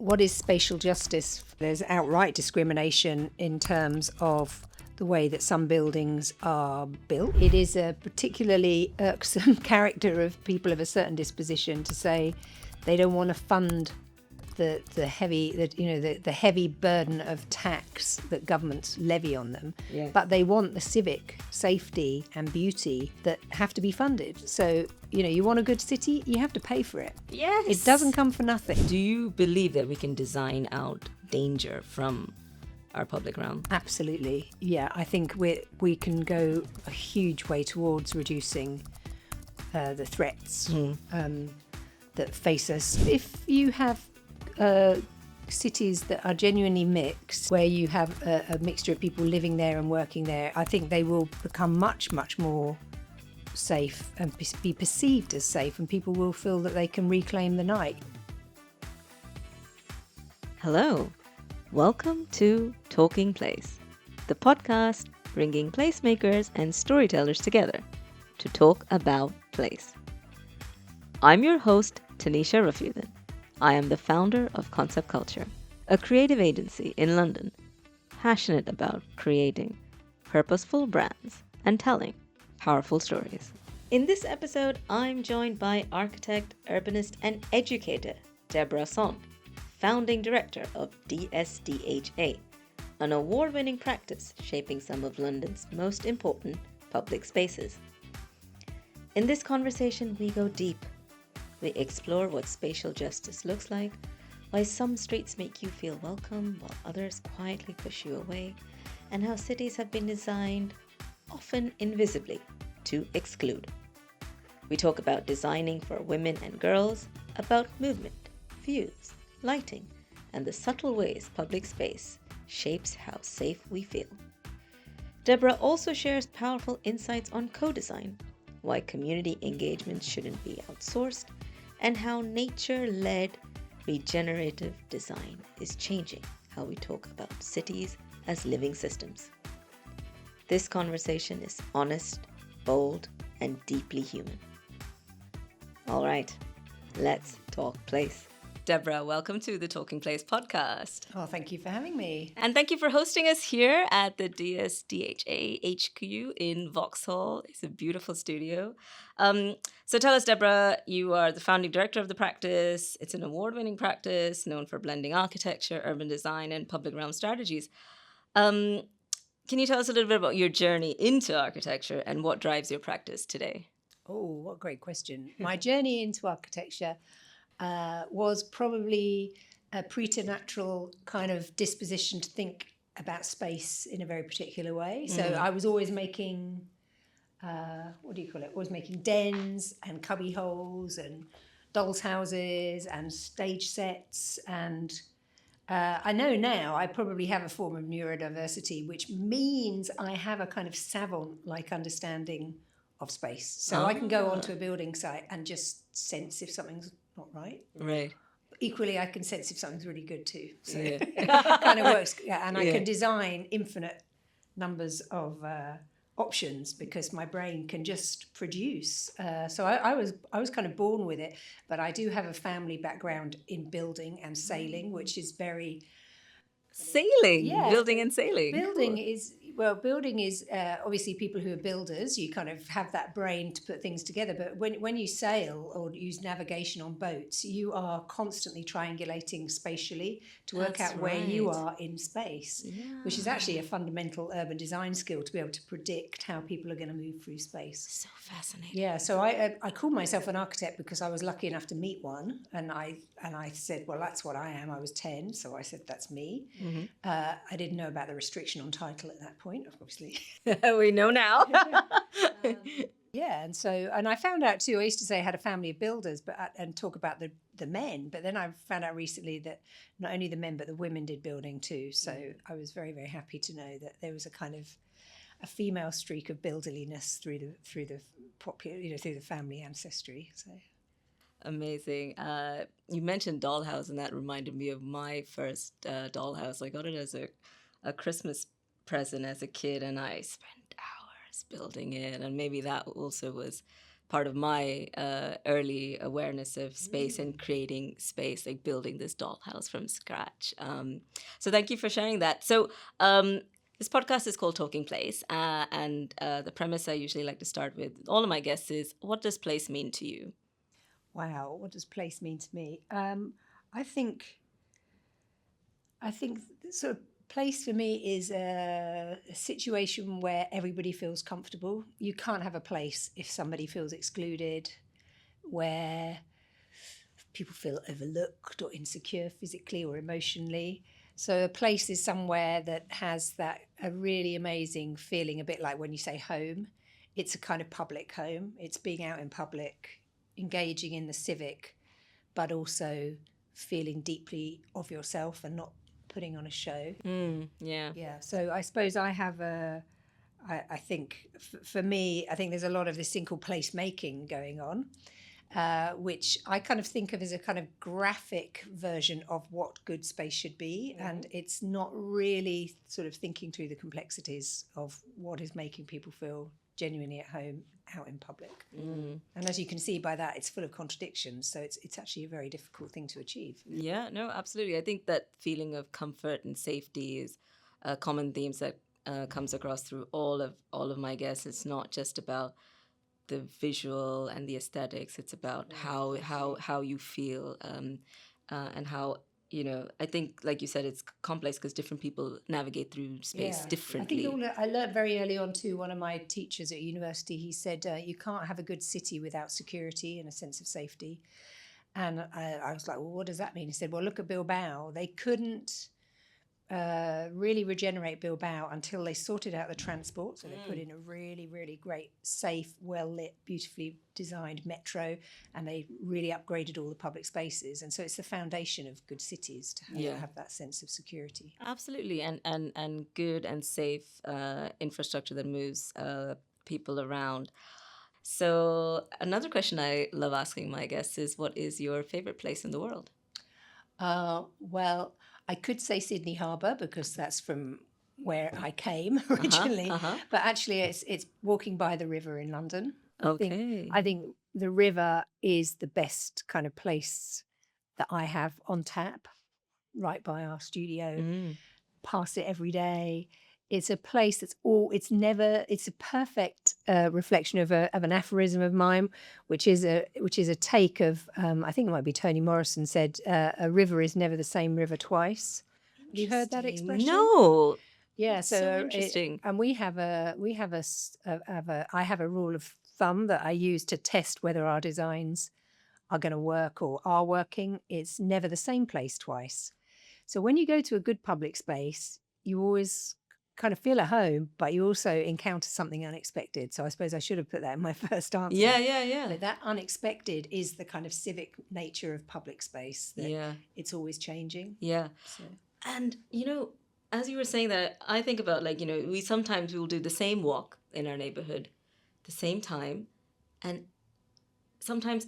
what is spatial justice? There's outright discrimination in terms of the way that some buildings are built. It is a particularly irksome character of people of a certain disposition to say they don't want to fund the heavy burden of tax that governments levy on them, but they want the civic safety and beauty that have to be funded. So, you want a good city, you have to pay for it. Yes. It doesn't come for nothing. Do you believe that we can design out danger from our public realm? Absolutely. Yeah, I think we can go a huge way towards reducing the threats that face us. If you have cities that are genuinely mixed, where you have a mixture of people living there and working there, I think they will become much, much more safe and be perceived as safe, and people will feel that they can reclaim the night. Hello, welcome to Talking Place, the podcast bringing placemakers and storytellers together to talk about place. I'm your host, Tanisha Raffiuddin. I am the founder of Concept Culture, a creative agency in London, passionate about creating purposeful brands and telling powerful stories. In this episode, I'm joined by architect, urbanist, and educator Deborah Saunt, founding director of DSDHA, an award-winning practice shaping some of London's most important public spaces. In this conversation, we go deep. We explore what spatial justice looks like, why some streets make you feel welcome while others quietly push you away, and how cities have been designed, often invisibly, to exclude. We talk about designing for women and girls, about movement, views, lighting, and the subtle ways public space shapes how safe we feel. Deborah also shares powerful insights on co-design, why community engagement shouldn't be outsourced, and how nature-led regenerative design is changing how we talk about cities as living systems. This conversation is honest, bold, and deeply human. All right, let's talk place. Deborah, welcome to the Talking Place podcast. Oh, thank you for having me. And thank you for hosting us here at the DSDHA HQ in Vauxhall. It's a beautiful studio. So tell us, Deborah, you are the founding director of the practice. It's an award-winning practice known for blending architecture, urban design, and public realm strategies. Can you tell us a little bit about your journey into architecture and what drives your practice today? Oh, what a great question. My journey into architecture was probably a preternatural kind of disposition to think about space in a very particular way. So I was always making, always making dens and cubby holes and dolls' houses and stage sets. And I know now I probably have a form of neurodiversity, which means I have a kind of savant-like understanding of space. So I can go onto a building site and just sense if something's not right. Right. Equally, I can sense if something's really good too. So it kind of works. Yeah, and I can design infinite numbers of options because my brain can just produce. So I was kind of born with it, but I do have a family background in building and sailing, which is very... Sailing? Yeah. Building and sailing? Building is obviously people who are builders, you kind of have that brain to put things together. But when you sail or use navigation on boats, you are constantly triangulating spatially to work out where you are in space, which is actually a fundamental urban design skill to be able to predict how people are going to move through space. So fascinating. Yeah, so I call myself an architect because I was lucky enough to meet one, and I said, well, that's what I am. I was 10, so I said, that's me. Mm-hmm. I didn't know about the restriction on title at that point, obviously. We know now. And I found out too, I used to say I had a family of builders and talk about the men, but then I found out recently that not only the men, but the women did building too. So I was very, very happy to know that there was a kind of a female streak of builderliness through the popular, through the family ancestry. So. Amazing. You mentioned dollhouse, and that reminded me of my first dollhouse. I got it as a Christmas present as a kid, and I spent hours building it. And maybe that also was part of my early awareness of space and creating space, like building this dollhouse from scratch. So thank you for sharing that. So this podcast is called Talking Place, and the premise I usually like to start with all of my guests is, what does place mean to you? Wow, what does place mean to me? I think sort of place for me is a situation where everybody feels comfortable. You can't have a place if somebody feels excluded, where people feel overlooked or insecure physically or emotionally. So a place is somewhere that has that a really amazing feeling, a bit like when you say home. It's a kind of public home. It's being out in public, engaging in the civic, but also feeling deeply of yourself and not putting on a show. Yeah. So I suppose I have I think for me, I think there's a lot of this thing called placemaking going on, which I kind of think of as a kind of graphic version of what good space should be. And it's not really sort of thinking through the complexities of what is making people feel genuinely at home out in public. And as you can see by that, it's full of contradictions. So it's actually a very difficult thing to achieve. Yeah, no, absolutely. I think that feeling of comfort and safety is common themes that comes across through all of my guests. It's not just about the visual and the aesthetics. It's about how you feel, and how, I think, like you said, it's complex because different people navigate through space differently. I think I learned very early on too, one of my teachers at university, he said, you can't have a good city without security and a sense of safety. And I was like, well, what does that mean? He said, well, look at Bilbao. They couldn't really regenerate Bilbao until they sorted out the transport. So they put in a really, really great, safe, well-lit, beautifully designed metro, and they really upgraded all the public spaces. And so it's the foundation of good cities to have that sense of security. Absolutely, and good and safe infrastructure that moves people around. So another question I love asking my guests is, what is your favorite place in the world? Well, I could say Sydney Harbour because that's from where I came originally, but actually it's walking by the river in London. I think the river is the best kind of place that I have on tap, right by our studio. Pass it every day. It's a place that's it's a perfect reflection of an aphorism of mine, which is a take of, I think it might be Toni Morrison said, a river is never the same river twice. Have you heard that expression? No. Yeah, so interesting. And I have a rule of thumb that I use to test whether our designs are going to work or are working. It's never the same place twice. So when you go to a good public space, you always kind of feel at home, but you also encounter something unexpected. So I suppose I should have put that in my first answer. Yeah. But that unexpected is the kind of civic nature of public space. That it's always changing. Yeah. So. And, as you were saying that, I think about, like, we sometimes will do the same walk in our neighborhood, the same time, and sometimes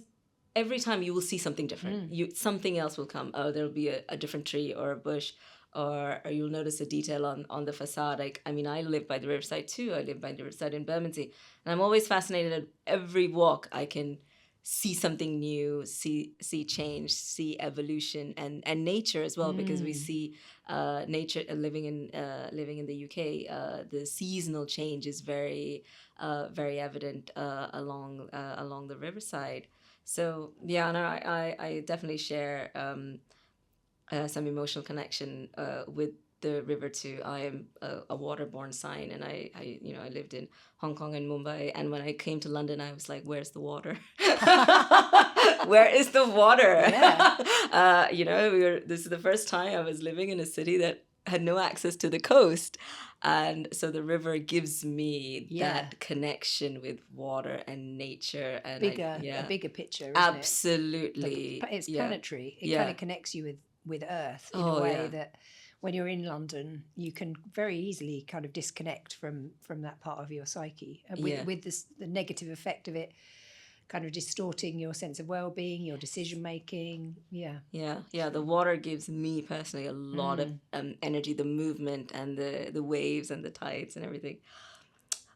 every time you will see something different. Something else will come. Oh, there'll be a different tree or a bush, or you'll notice a detail on the facade. Like, I mean, I live by the riverside too. I live by the riverside in Bermondsey, and I'm always fascinated at every walk. I can see something new, see change, see evolution, and nature as well, because we see nature living in the UK. The seasonal change is very evident along the riverside. So yeah, no, I definitely share some emotional connection with the river too. I am a waterborne sign, and I lived in Hong Kong and Mumbai, and when I came to London, I was like, where's the water? Where is the water? This is the first time I was living in a city that had no access to the coast, and so the river gives me that connection with water and nature, and a bigger picture, isn't absolutely it? It's planetary. It kind of connects you with Earth in a way that when you're in London, you can very easily kind of disconnect from that part of your psyche, with the negative effect of it kind of distorting your sense of well-being, your decision making. The water gives me personally a lot of energy, the movement and the waves and the tides and everything.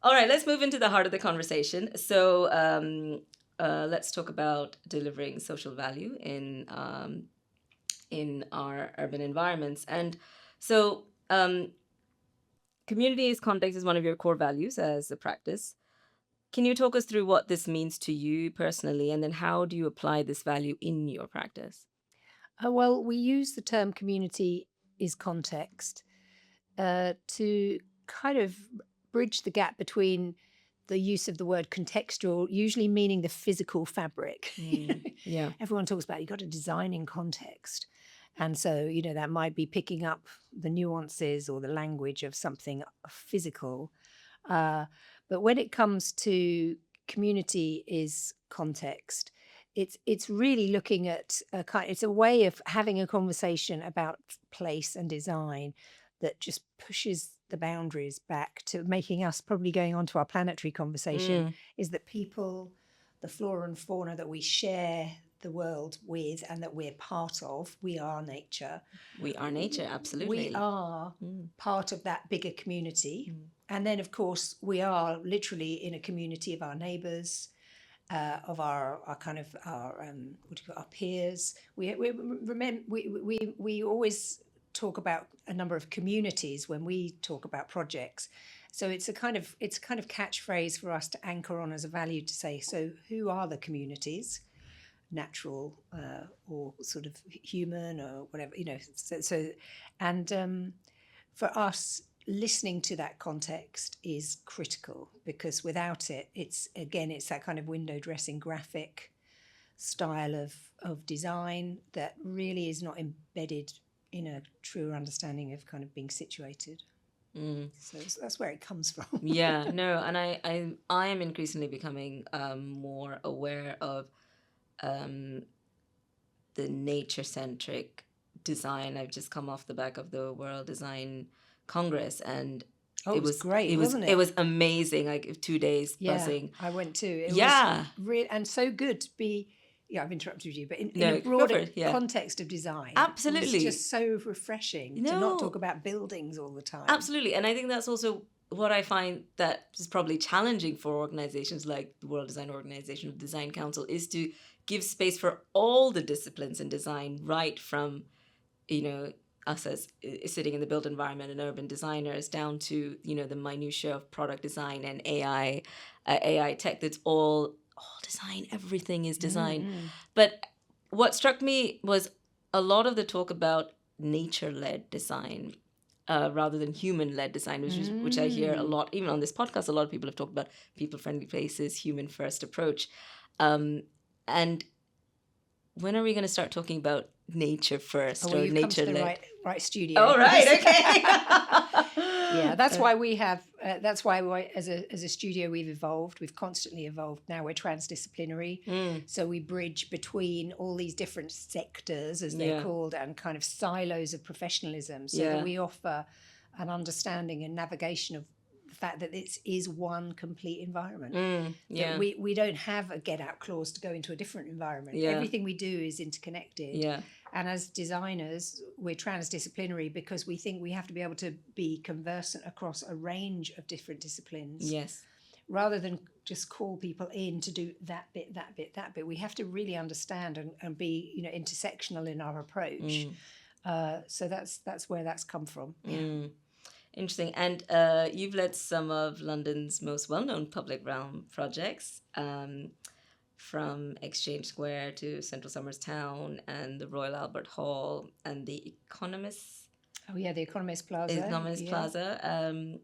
All right, let's move into the heart of the conversation. So let's talk about delivering social value in our urban environments. And so communities context is one of your core values as a practice. Can you talk us through what this means to you personally, and then how do you apply this value in your practice? Well, we use the term community is context to kind of bridge the gap between the use of the word contextual, usually meaning the physical fabric. Yeah. Everyone talks about you've got to design in context. And so, that might be picking up the nuances or the language of something physical. But when it comes to community is context, it's really looking at it's a way of having a conversation about place and design that just pushes the boundaries back to making us, probably going on to our planetary conversation, is that people, the flora and fauna that we share the world with and that we're part of, we are nature. We are nature, absolutely. We are part of that bigger community. And then, of course, we are literally in a community of our neighbours, of our peers. We always talk about a number of communities when we talk about projects. So it's a kind of catchphrase for us to anchor on as a value to say, so who are the communities? Natural or sort of human or whatever, for us, listening to that context is critical, because without it, it's that kind of window dressing graphic style of design that really is not embedded in a truer understanding of kind of being situated. So that's where it comes from. Yeah, no, and I am increasingly becoming more aware of the nature-centric design. I've just come off the back of the World Design Congress, and it was great, wasn't it? It was amazing, like 2 days buzzing. I went too. It was really, and so good to be. Yeah, I've interrupted you, but in a broader context of design. Absolutely. It's just so refreshing to not talk about buildings all the time. Absolutely. And I think that's also what I find that is probably challenging for organizations like the World Design Organization, Design Council, is to give space for all the disciplines in design, right from, us as sitting in the built environment and urban designers down to, the minutiae of product design and AI tech. That's all design. Everything is design. But what struck me was a lot of the talk about nature-led design rather than human-led design, which I hear a lot, even on this podcast. A lot of people have talked about people-friendly places, human-first approach. And when are we going to start talking about nature first or nature-led? Come to the right studio. Oh, right, okay. Yeah, that's why we have. That's why as a studio we've evolved. We've constantly evolved. Now we're transdisciplinary, so we bridge between all these different sectors, as they're called, and kind of silos of professionalism, so that we offer an understanding and navigation of the fact that this is one complete environment. We don't have a get out clause to go into a different environment. Everything we do is interconnected. And as designers, we're transdisciplinary because we think we have to be able to be conversant across a range of different disciplines. Yes. Rather than just call people in to do that bit, we have to really understand and be, intersectional in our approach. So that's where that's come from. Interesting. And you've led some of London's most well-known public realm projects, from Exchange Square to Central Somers Town and the Royal Albert Hall and the Economist. Oh yeah, the Economist Plaza. Economist Plaza.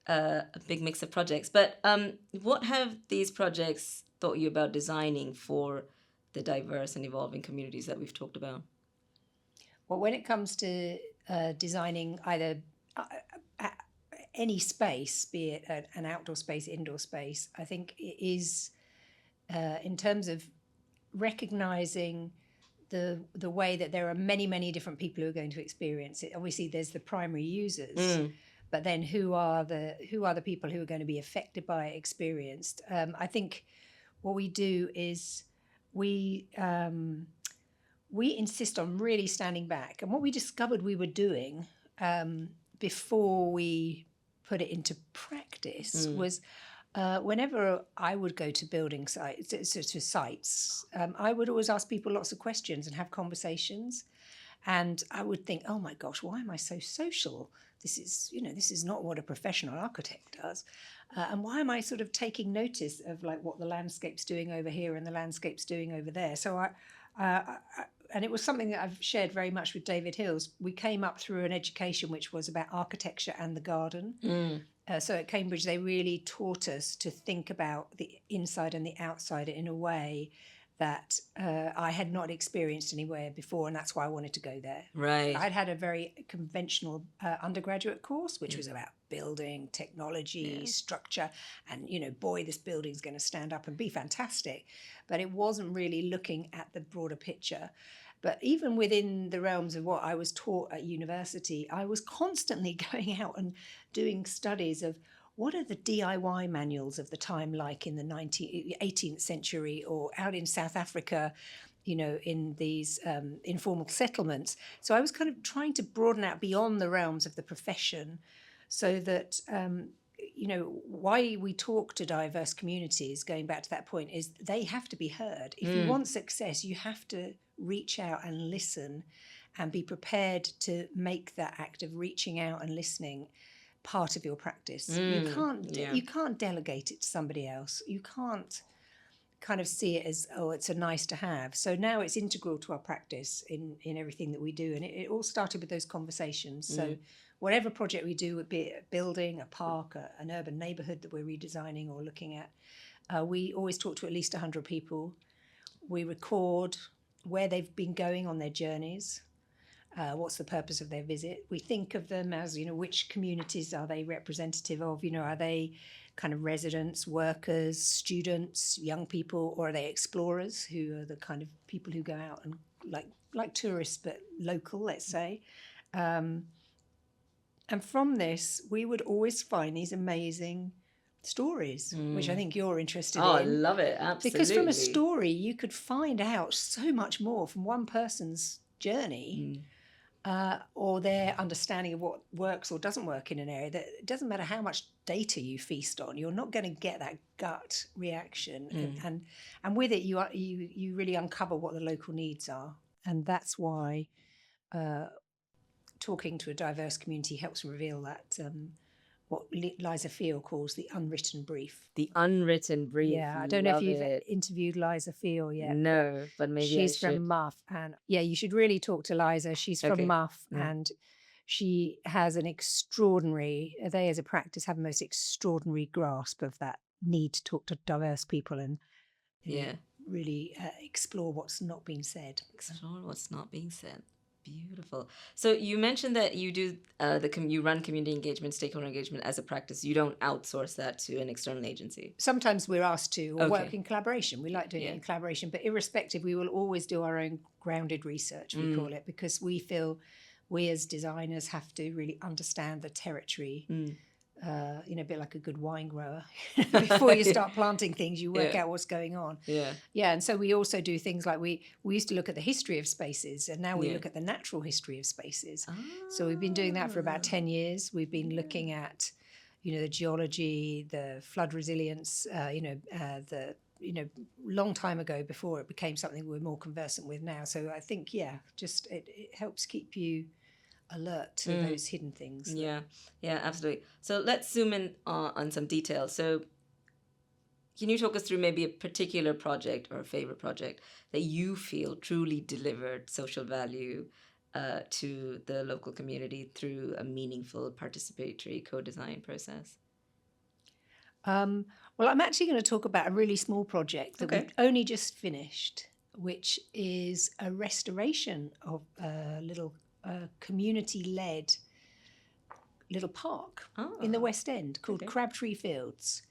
A big mix of projects. But what have these projects taught you about designing for the diverse and evolving communities that we've talked about? Well, when it comes to designing either any space, be it an outdoor space, indoor space, I think it is in terms of recognizing the way that there are many, many different people who are going to experience it. Obviously, there's the primary users, but then who are the people who are going to be affected by it, experienced? I think what we do is we insist on really standing back. And what we discovered we were doing before we put it into practice was whenever I would go to building sites, I would always ask people lots of questions and have conversations. And I would think, oh my gosh, why am I so social? This is not what a professional architect does. And why am I sort of taking notice of like what the landscape's doing over here and the landscape's doing over there? So and it was something that I've shared very much with David Hills. We came up through an education which was about architecture and the garden. So at Cambridge, they really taught us to think about the inside and the outside in a way that I had not experienced anywhere before, and that's why I wanted to go there. Right. I'd had a very conventional undergraduate course, which was about building, technology, structure, and, boy, this building's going to stand up and be fantastic. But it wasn't really looking at the broader picture. But even within the realms of what I was taught at university, I was constantly going out and doing studies of what are the DIY manuals of the time like in the 18th century or out in South Africa, in these informal settlements. So I was kind of trying to broaden out beyond the realms of the profession so that, why we talk to diverse communities, going back to that point, is they have to be heard. If you want success, you have to reach out and listen and be prepared to make that act of reaching out and listening part of your practice. You can't delegate it to somebody else. You can't kind of see it as, it's a nice to have. So now it's integral to our practice in everything that we do. And it all started with those conversations. So whatever project we do, be it a building, a park, an urban neighborhood that we're redesigning or looking at, we always talk to at least 100 people. We record where they've been going on their journeys. What's the purpose of their visit? We think of them as, which communities are they representative of? Are they kind of residents, workers, students, young people, or are they explorers who are the kind of people who go out and like tourists, but local, let's say. And from this, we would always find these amazing stories, which I think you're interested in. Oh, I love it. Absolutely. Because from a story, you could find out so much more from one person's journey. Or their understanding of what works or doesn't work in an area, that it doesn't matter how much data you feast on, you're not going to get that gut reaction. And with it, you really uncover what the local needs are. And that's why talking to a diverse community helps reveal that, what Liza Field calls the unwritten brief. The unwritten brief. Yeah, I don't know if you've interviewed Liza Field yet. No, but maybe she's from Muff, and you should really talk to Liza. She's from Muff, and she has an extraordinary. They, as a practice, have a most extraordinary grasp of that need to talk to diverse people and really explore what's not being said. Explore what's not being said. Beautiful. So you mentioned that you do you run community engagement, stakeholder engagement as a practice. You don't outsource that to an external agency. Sometimes we're asked to work in collaboration. We like doing it in collaboration, but irrespective, we will always do our own grounded research, we call it, because we feel we as designers have to really understand the territory. A bit like a good wine grower. Before you start planting things, you work out what's going on. And so we also do things like we used to look at the history of spaces, and now we look at the natural history of spaces. So we've been doing that for about 10 years. We've been looking at the geology, the flood resilience, long time ago, before it became something we're more conversant with now. So I think just it helps keep you alert to those hidden things. Yeah, absolutely. So let's zoom in on some details. So can you talk us through maybe a particular project or a favorite project that you feel truly delivered social value to the local community through a meaningful participatory co-design process? Well, I'm actually going to talk about a really small project that we've only just finished, which is a restoration of a little community-led little park in the West End called Crabtree Fields.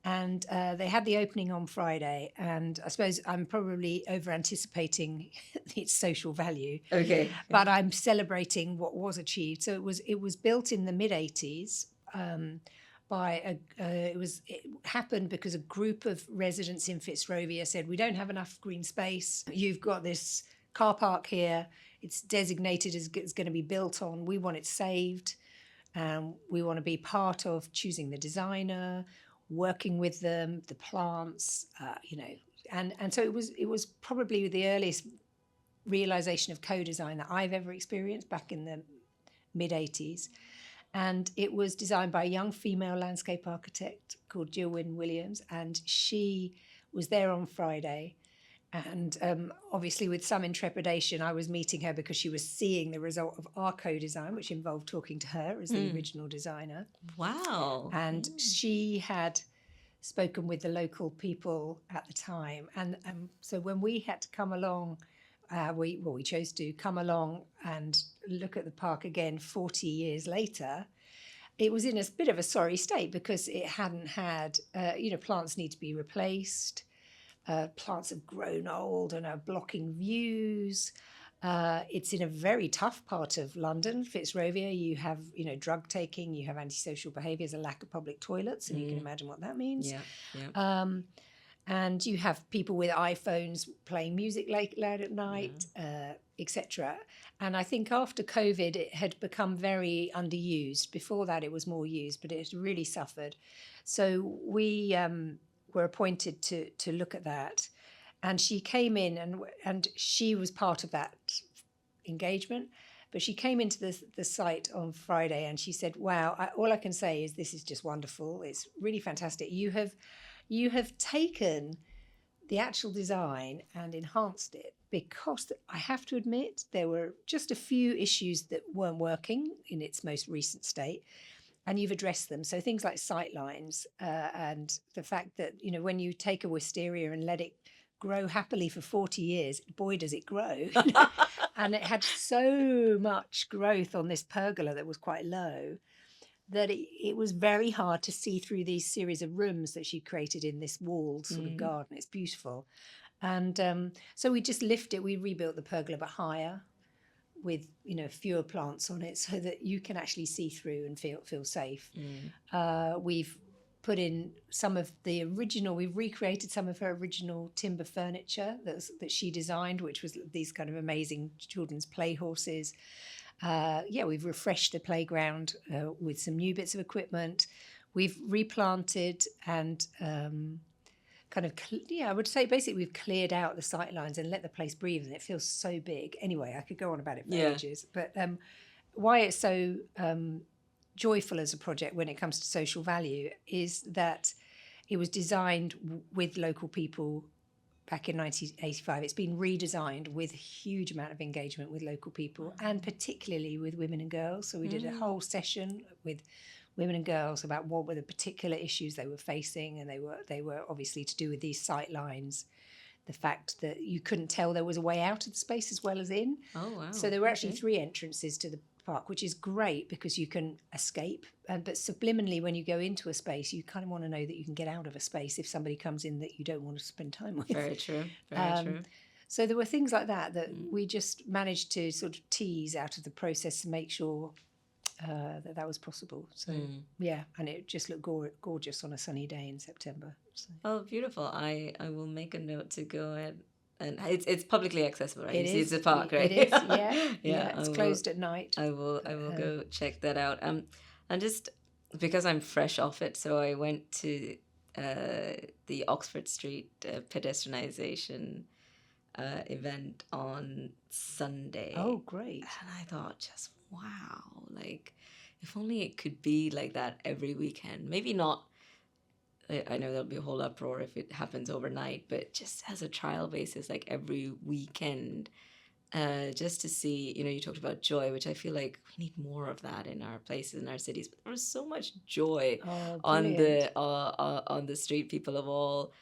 And they had the opening on Friday, and I suppose I'm probably over-anticipating its social value. But I'm celebrating what was achieved. So it was built in the mid-'80s it happened because a group of residents in Fitzrovia said, we don't have enough green space. You've got this car park here. It's designated as it's going to be built on. We want it saved. and we want to be part of choosing the designer, working with them, the plants, and so it was probably the earliest realization of co-design that I've ever experienced back in the mid-80s. And it was designed by a young female landscape architect called Jill Wynne Williams, and she was there on Friday. And obviously with some intrepidation, I was meeting her because she was seeing the result of our co-design, which involved talking to her as the original designer. Wow. And she had spoken with the local people at the time. And so when we had to come along, we chose to come along and look at the park again 40 years later. It was in a bit of a sorry state because it hadn't had, plants need to be replaced. Plants have grown old and are blocking views. It's in a very tough part of London, Fitzrovia. You have, drug taking, you have antisocial behaviours, a lack of public toilets, and you can imagine what that means. Yeah. And you have people with iPhones playing music loud at night, etc. And I think after COVID, it had become very underused. Before that, it was more used, but it had really suffered. So we were appointed to look at that. And she came in and she was part of that engagement. But she came into the site on Friday and she said, wow, all I can say is this is just wonderful. It's really fantastic. You have taken the actual design and enhanced it, because I have to admit there were just a few issues that weren't working in its most recent state, and you've addressed them. So things like sight lines and the fact that, when you take a wisteria and let it grow happily for 40 years, boy, does it grow. And it had so much growth on this pergola that was quite low that it was very hard to see through these series of rooms that she created in this walled sort of garden. It's beautiful. And so we just we rebuilt the pergola but higher with, fewer plants on it so that you can actually see through and feel safe. We've put in some of the original, we've recreated some of her original timber furniture that she designed, which was these kind of amazing children's play horses. We've refreshed the playground with some new bits of equipment. We've replanted and I would say basically we've cleared out the sight lines and let the place breathe, and it feels so big. Anyway, I could go on about it for ages. But why it's so joyful as a project when it comes to social value is that it was designed with local people back in 1985. It's been redesigned with a huge amount of engagement with local people and particularly with women and girls. So we did a whole session with women and girls about what were the particular issues they were facing, and they were obviously to do with these sight lines, the fact that you couldn't tell there was a way out of the space as well as in. Oh, wow. So there were actually 3 entrances to the park, which is great because you can escape. But subliminally, when you go into a space, you kind of want to know that you can get out of a space if somebody comes in that you don't want to spend time with. Very true. Very true. So there were things like that we just managed to sort of tease out of the process to make sure that was possible. So and it just looked gorgeous on a sunny day in September. So. Oh, beautiful! I will make a note to go ahead. And it's publicly accessible, right? It is. It's a park, right? It is, yeah. It's closed at night. I will go check that out. And just because I'm fresh off it, so I went to the Oxford Street pedestrianisation event on Sunday. Oh, great! And I thought, just wow, like if only it could be like that every weekend. Maybe not. I know there'll be a whole uproar if it happens overnight, but just as a trial basis, like every weekend, just to see, you talked about joy, which I feel like we need more of that in our places, in our cities. But there was so much joy on the street, people of all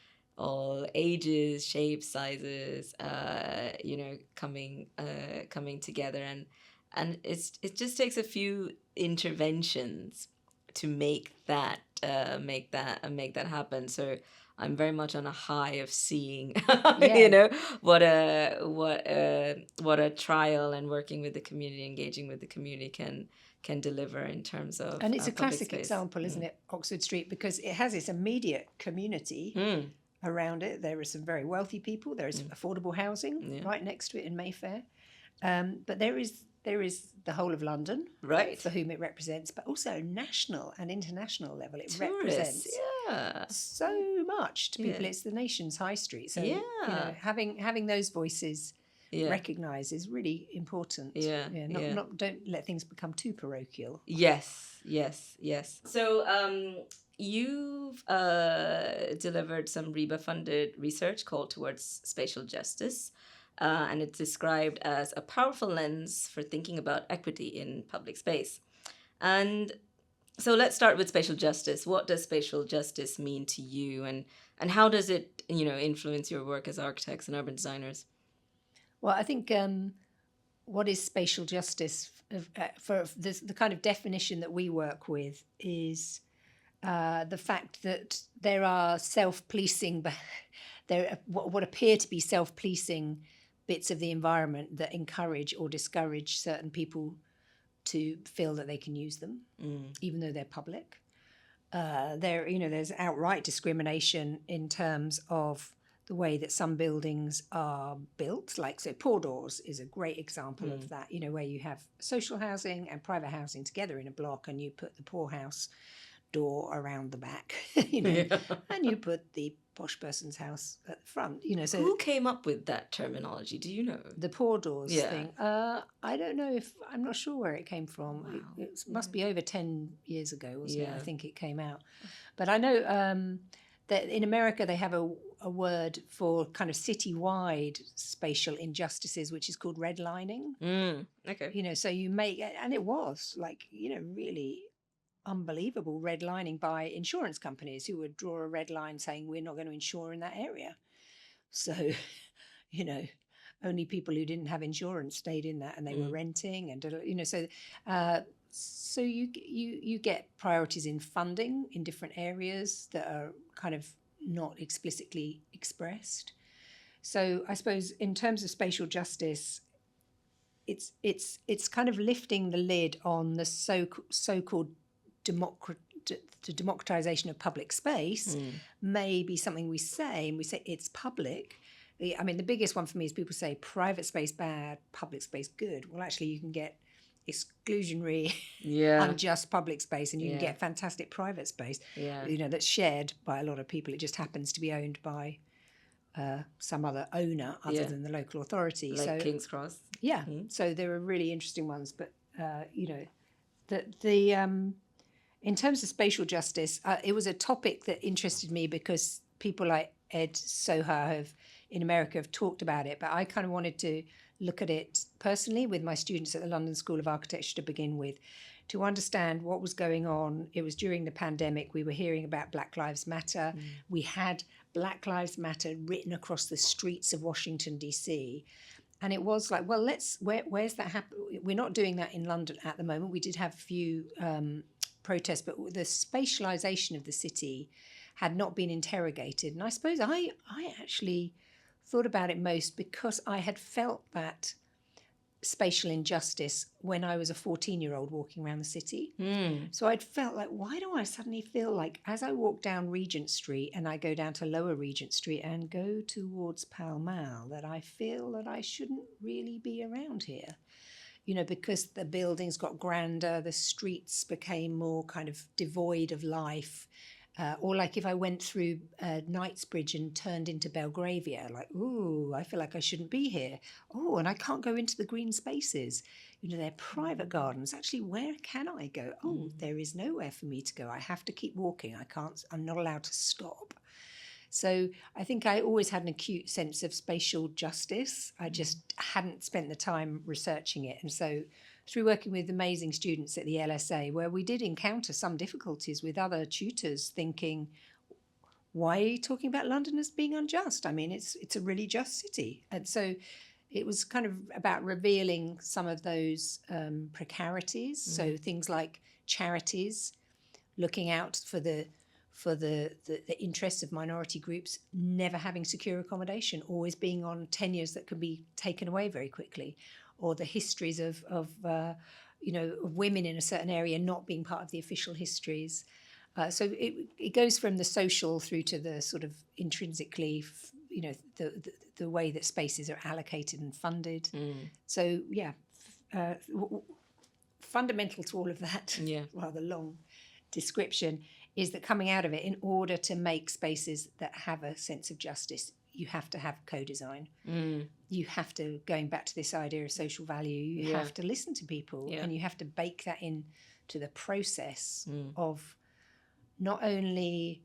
ages, shapes, sizes, coming together, and it just takes a few interventions to make that happen. So I'm very much on a high of seeing, what a trial and working with the community, engaging with the community can deliver in terms of. And it's a classic example, isn't it, Oxford Street, because it has its immediate community around it. There are some very wealthy people. There is affordable housing right next to it in Mayfair, but there is there is the whole of London, Right. for whom it represents, but also national and international level. It Tourists, represents yeah. so much to people. Yeah. It's the nation's high street. So Yeah. having those voices Yeah. recognised is really important. Yeah, yeah. Not don't let things become too parochial. Yes. So you've delivered some REBA-funded research called Towards Spatial Justice, and it's described as a powerful lens for thinking about equity in public space. And so let's start with spatial justice. What does spatial justice mean to you, and how does it, influence your work as architects and urban designers? Well, I think what is spatial justice for the kind of definition that we work with is the fact that there are self-policing, what appear to be self-policing bits of the environment that encourage or discourage certain people to feel that they can use them, even though they're public. There's outright discrimination in terms of the way that some buildings are built. Like, so Poor Doors is a great example of that, where you have social housing and private housing together in a block, and you put the poor house door around the back, and you put the posh person's house at the front, So who came up with that terminology? Do you know? The Poor Doors thing. I don't know I'm not sure where it came from. Wow. It must be over 10 years ago, wasn't it? I think it came out. But I know that in America they have a word for kind of citywide spatial injustices, which is called redlining. Okay. So you make, and it was like, really unbelievable redlining by insurance companies who would draw a red line saying we're not going to insure in that area. So, only people who didn't have insurance stayed in that, and they were renting, and so you get priorities in funding in different areas that are kind of not explicitly expressed. So I suppose in terms of spatial justice, it's kind of lifting the lid on the so-called the democratization of public space. May be something we say, and we say it's public. I mean, the biggest one for me is people say private space bad, public space good. Well, actually, you can get exclusionary, unjust public space, and you can get fantastic private space, that's shared by a lot of people. It just happens to be owned by some other owner other than the local authority. Like King's Cross. Yeah. So there are really interesting ones, but in terms of spatial justice, it was a topic that interested me because people like Ed Soha in America have talked about it, but I kind of wanted to look at it personally with my students at the London School of Architecture to begin with, to understand what was going on. It was during the pandemic. We were hearing about Black Lives Matter. We had Black Lives Matter written across the streets of Washington, D.C., and it was like, well, where's that happen? We're not doing that in London at the moment. We did have a few protests, but the spatialization of the city had not been interrogated. And I suppose I actually thought about it most because I had felt that spatial injustice when I was a 14-year-old walking around the city. So I'd felt like, why do I suddenly feel like as I walk down Regent Street and I go down to Lower Regent Street and go towards Pall Mall, that I feel that I shouldn't really be around here? Because the buildings got grander, the streets became more kind of devoid of life. Or like if I went through Knightsbridge and turned into Belgravia, like, ooh, I feel like I shouldn't be here. Oh, and I can't go into the green spaces. They're private gardens. Actually, where can I go? Oh, there is nowhere for me to go. I have to keep walking. I'm not allowed to stop. So I think I always had an acute sense of spatial justice. I just hadn't spent the time researching it. And so through working with amazing students at the LSA, where we did encounter some difficulties with other tutors thinking, why are you talking about London as being unjust? I mean, it's a really just city. And so it was kind of about revealing some of those precarities. So things like charities, looking out for the interests of minority groups, never having secure accommodation, always being on tenures that can be taken away very quickly, or the histories of women in a certain area not being part of the official histories. So it goes from the social through to the sort of intrinsically, the way that spaces are allocated and funded. So fundamental to all of that, Yeah. rather long description, is that coming out of it, in order to make spaces that have a sense of justice, you have to have co-design. You have to, going back to this idea of social value, you have to listen to people, and you have to bake that in to the process of not only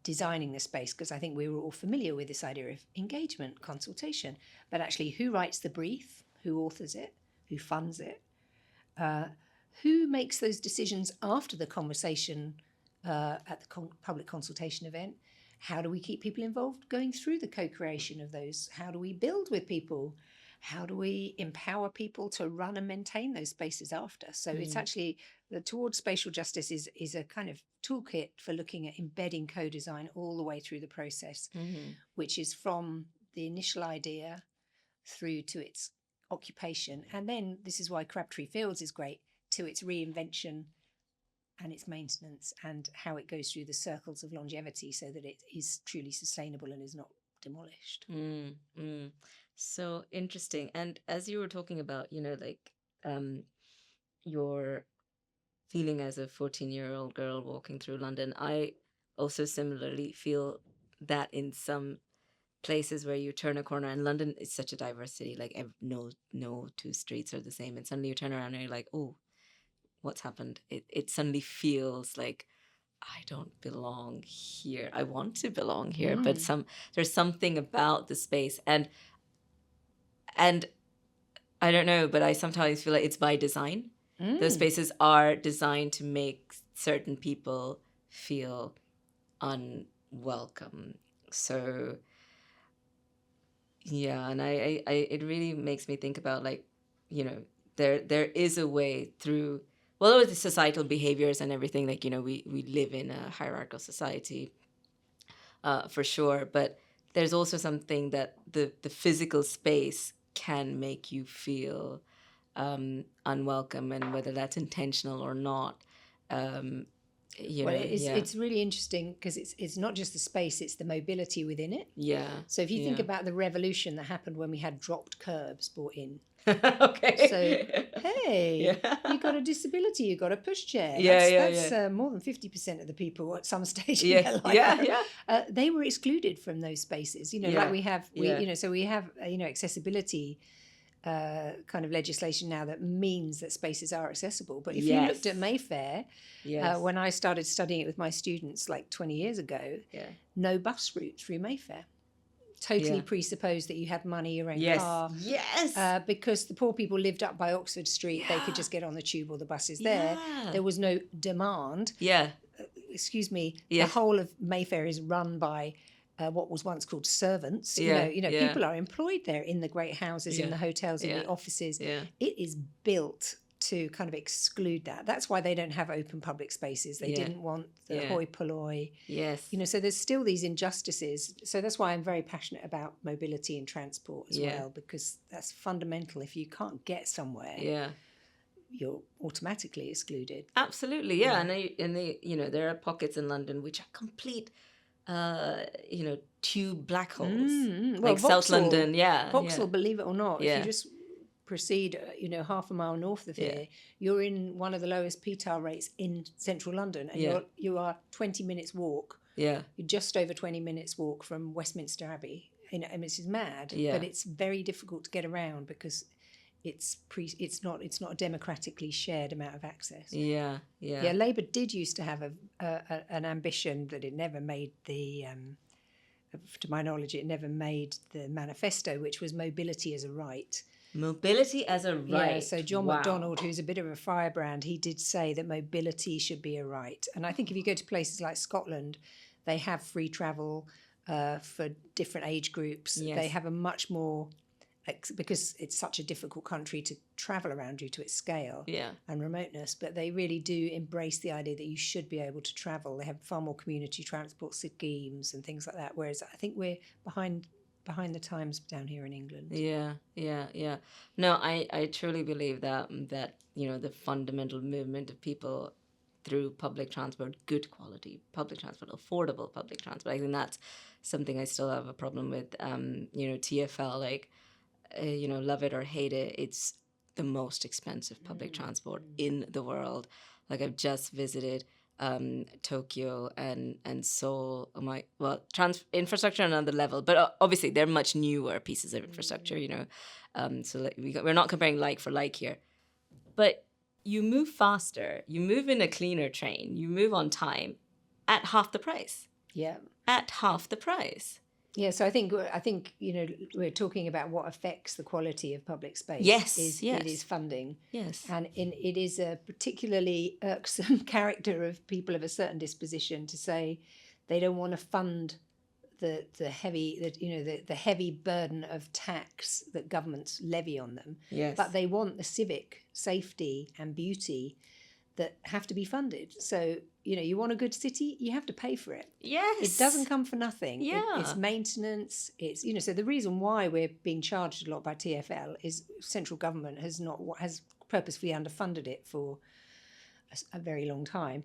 designing the space, because I think we were all familiar with this idea of engagement, consultation, but actually who writes the brief, who authors it, who funds it, who makes those decisions after the conversation at the public consultation event. How do we keep people involved going through the co-creation of those? How do we build with people? How do we empower people to run and maintain those spaces after? So it's actually, the Towards Spatial Justice is a kind of toolkit for looking at embedding co-design all the way through the process, which is from the initial idea through to its occupation. And then, this is why Crabtree Fields is great, to its reinvention and its maintenance, and how it goes through the circles of longevity so that it is truly sustainable and is not demolished. So interesting. And as you were talking about, your feeling as a 14-year-old girl walking through London, I also similarly feel that in some places where you turn a corner, and London is such a diversity, like no two streets are the same, and suddenly you turn around and you're like, oh, what's happened? It suddenly feels like I don't belong here. I want to belong here, but there's something about the space, and I don't know, but I sometimes feel like it's by design. Those spaces are designed to make certain people feel unwelcome. So yeah, and I it really makes me think about, like, there is a way through, well, with the societal behaviors and everything, like, we live in a hierarchical society, for sure, but there's also something that the physical space can make you feel unwelcome, and whether that's intentional or not. It's really interesting because it's not just the space, it's the mobility within it. Yeah. So if you think about the revolution that happened when we had dropped curbs brought in. Okay. So, hey, you got a disability, you got a pushchair. That's more than 50% of the people at some stage in their life. They were excluded from those spaces. Like we have, so we have, accessibility kind of legislation now that means that spaces are accessible. But if you looked at Mayfair, when I started studying it with my students like 20 years ago, no bus route through Mayfair. Totally presupposed that you had money, your own car. Yes. Because the poor people lived up by Oxford Street, they could just get on the tube or the buses there. There was no demand. Excuse me. The whole of Mayfair is run by what was once called servants. People are employed there in the great houses, in the hotels, in the offices. It is built to kind of exclude that. That's why they don't have open public spaces. They didn't want the hoi polloi. Yes. So there's still these injustices. So that's why I'm very passionate about mobility and transport as well, because that's fundamental. If you can't get somewhere, you're automatically excluded. Absolutely, yeah. And there are pockets in London which are complete tube black holes. Like South London, Vauxhall, believe it or not, if you just proceed, half a mile north of here, you're in one of the lowest PTAR rates in central London, and you are 20 minutes walk. You're just over 20 minutes walk from Westminster Abbey. This is mad, but it's very difficult to get around because it's not a democratically shared amount of access. Labour did used to have an ambition that it never made the to my knowledge, it never made the manifesto, which was mobility as a right. Mobility as a right. Yeah, so John MacDonald, who's a bit of a firebrand, he did say that mobility should be a right. And I think if you go to places like Scotland, they have free travel for different age groups. They have a much more, because it's such a difficult country to travel around due to its scale and remoteness, but they really do embrace the idea that you should be able to travel. They have far more community transport schemes and things like that, whereas I think we're behind the times down here in England. No, I truly believe that the fundamental movement of people through public transport, good quality public transport, affordable public transport, I think that's something I still have a problem with. TfL, love it or hate it, it's the most expensive public transport in the world. Like I've just visited Tokyo and Seoul. Infrastructure on another level, but obviously they're much newer pieces of infrastructure, you know. So like we're not comparing like for like here, but you move faster, you move in a cleaner train, you move on time at half the price. Yeah. At half the price. Yeah, so I think we're talking about what affects the quality of public space. Yes. It is funding. Yes. And it is a particularly irksome character of people of a certain disposition to say they don't want to fund the heavy burden of tax that governments levy on them. Yes. But they want the civic safety and beauty that have to be funded. So, you want a good city, you have to pay for it. Yes. It doesn't come for nothing. Yeah. It's maintenance. It's, so the reason why we're being charged a lot by TfL is central government has purposefully underfunded it for a very long time,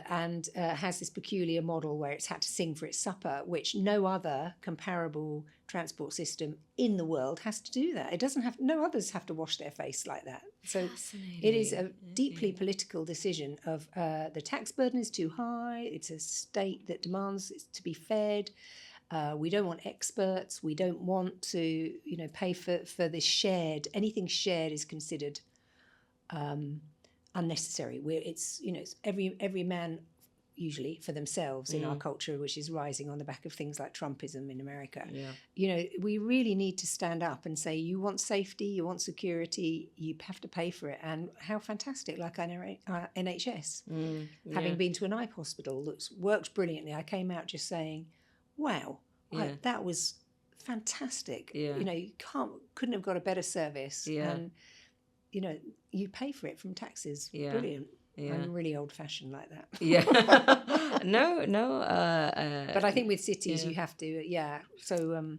and has this peculiar model where it's had to sing for its supper, which no other comparable transport system in the world has to do that. It doesn't have, no others have to wash their face like that. So it is a deeply political decision of the tax burden is too high. It's a state that demands it to be fed. We don't want experts. We don't want to, pay for this shared. Anything shared is considered unnecessary. It's every man usually for themselves in our culture, which is rising on the back of things like Trumpism in America. Yeah. We really need to stand up and say, you want safety, you want security, you have to pay for it. And how fantastic, like our NHS. Having been to an eye hospital that works brilliantly, I came out just saying, wow, that was fantastic. Yeah. You couldn't have got a better service. Yeah. And you pay for it from taxes. Yeah. Brilliant. Yeah. I'm really old-fashioned like that. Yeah. No. But I think with cities, you have to, So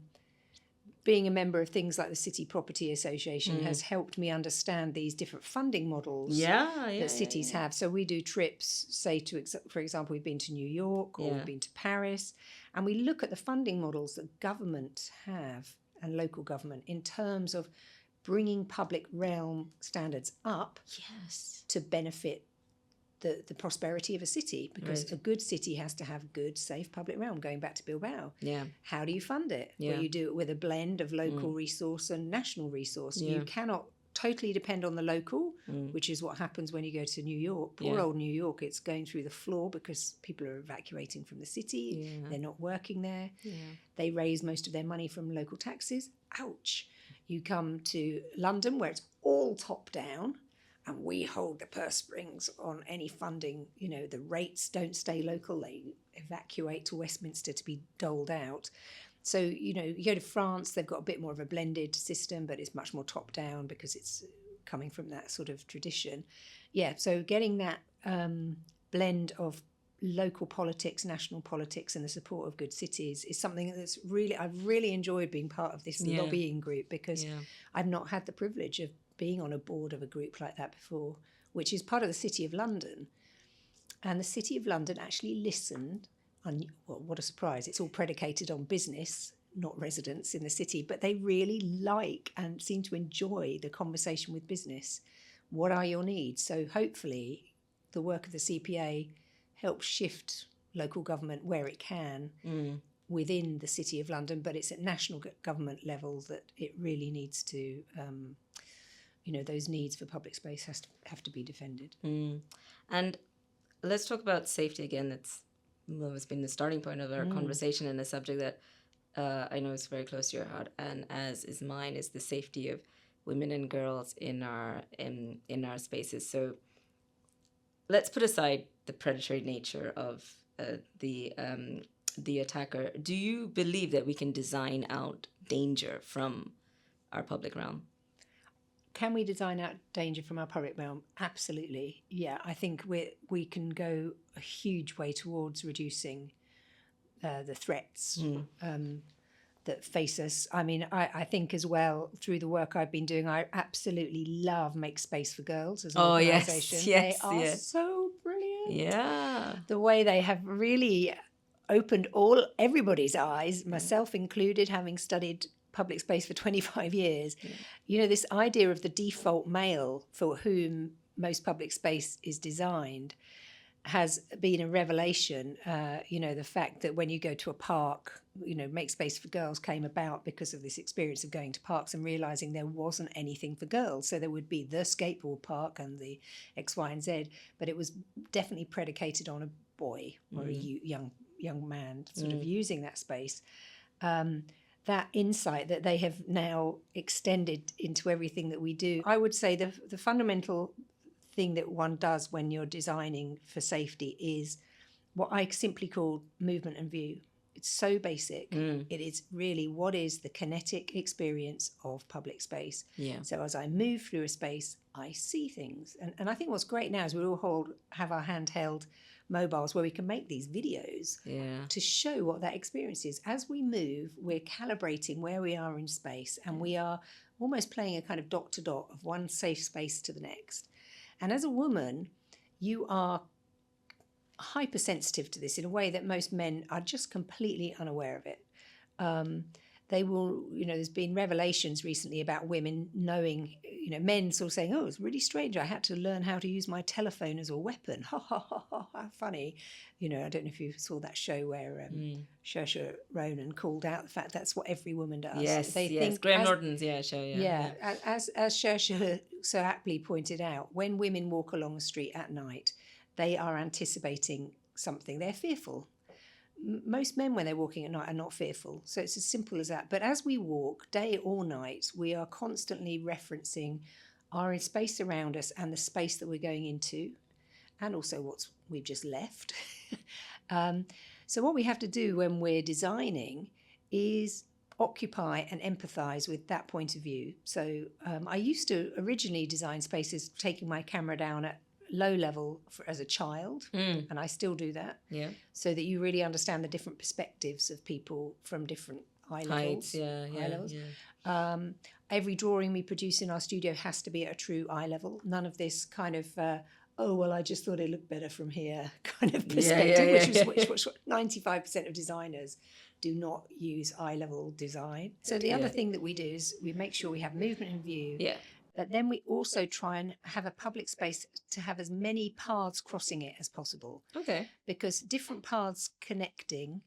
being a member of things like the City Property Association has helped me understand these different funding models that cities have. So we do trips, say, for example, we've been to New York or we've been to Paris, and we look at the funding models that government have and local government in terms of bringing public realm standards up to benefit the prosperity of a city, because a good city has to have good, safe public realm, going back to Bilbao. Yeah. How do you fund it? Yeah. Well, you do it with a blend of local resource and national resource. Yeah. You cannot totally depend on the local, which is what happens when you go to New York. Poor old New York, it's going through the floor because people are evacuating from the city. Yeah. They're not working there. Yeah. They raise most of their money from local taxes. Ouch. You come to London, where it's all top down, and we hold the purse strings on any funding. The rates don't stay local. They evacuate to Westminster to be doled out. So, you go to France, they've got a bit more of a blended system, but it's much more top down because it's coming from that sort of tradition. Yeah, so getting that blend of local politics, national politics, and the support of good cities is something that's I've really enjoyed being part of this lobbying group, because I've not had the privilege of being on a board of a group like that before, which is part of the City of London. And the City of London actually listened, what a surprise, it's all predicated on business, not residents in the city, but they really like and seem to enjoy the conversation with business. What are your needs? So hopefully the work of the CPA helps shift local government where it can within the City of London, but it's at national government level that it really needs to, those needs for public space have to be defended. And let's talk about safety again. It's been the starting point of our conversation, and a subject that I know is very close to your heart, and as is mine, is the safety of women and girls in our spaces. So let's put aside the predatory nature of the attacker. Do you believe that we can design out danger from our public realm? Can we design out danger from our public realm? Absolutely. Yeah, I think we can go a huge way towards reducing the threats that face us. I mean, I think as well, through the work I've been doing, I absolutely love Make Space for Girls as an organisation. Yes, they are so brilliant. Yeah. The way they have really opened everybody's eyes, myself included, having studied public space for 25 years, you know, this idea of the default male for whom most public space is designed has been a revelation. You know, the fact that when you go to a park, you know, Make Space for Girls came about because of this experience of going to parks and realising there wasn't anything for girls. So there would be the skateboard park and the X, Y and Z, but it was definitely predicated on a boy or a young man sort of using that space. That insight that they have now extended into everything that we do. I would say the fundamental thing that one does when you're designing for safety is what I simply call movement and view. It's so basic. It is really what is the kinetic experience of public space. Yeah. So as I move through a space, I see things. And I think what's great now is we all have our handheld mobiles where we can make these videos to show what that experience is. As we move, we're calibrating where we are in space, and we are almost playing a kind of dot to dot of one safe space to the next. And as a woman, you are hypersensitive to this in a way that most men are just completely unaware of it. They will, you know, there's been revelations recently about women knowing, you know, men sort of saying, oh, it's really strange. I had to learn how to use my telephone as a weapon. Ha, ha, ha, ha, how funny. You know, I don't know if you saw that show where Saoirse Ronan called out the fact that's what every woman does. Yes, they yes. think Graham Norton's show, As Saoirse so aptly pointed out, when women walk along the street at night, they are anticipating something. They're fearful. Most men, when they're walking at night, are not fearful. So it's as simple as that. But as we walk, day or night, we are constantly referencing our space around us and the space that we're going into, and also what we've just left. So what we have to do when we're designing is occupy and empathise with that point of view. So I used to originally design spaces taking my camera down at low level as a child, and I still do that, so that you really understand the different perspectives of people from different eye levels. Every drawing we produce in our studio has to be at a true eye level. None of this kind of oh well, I just thought it looked better from here kind of perspective, which 95% of designers do not use eye level design. So the other thing that we do is we make sure we have movement in view. But then we also try and have a public space to have as many paths crossing it as possible. Okay. Because different paths connecting,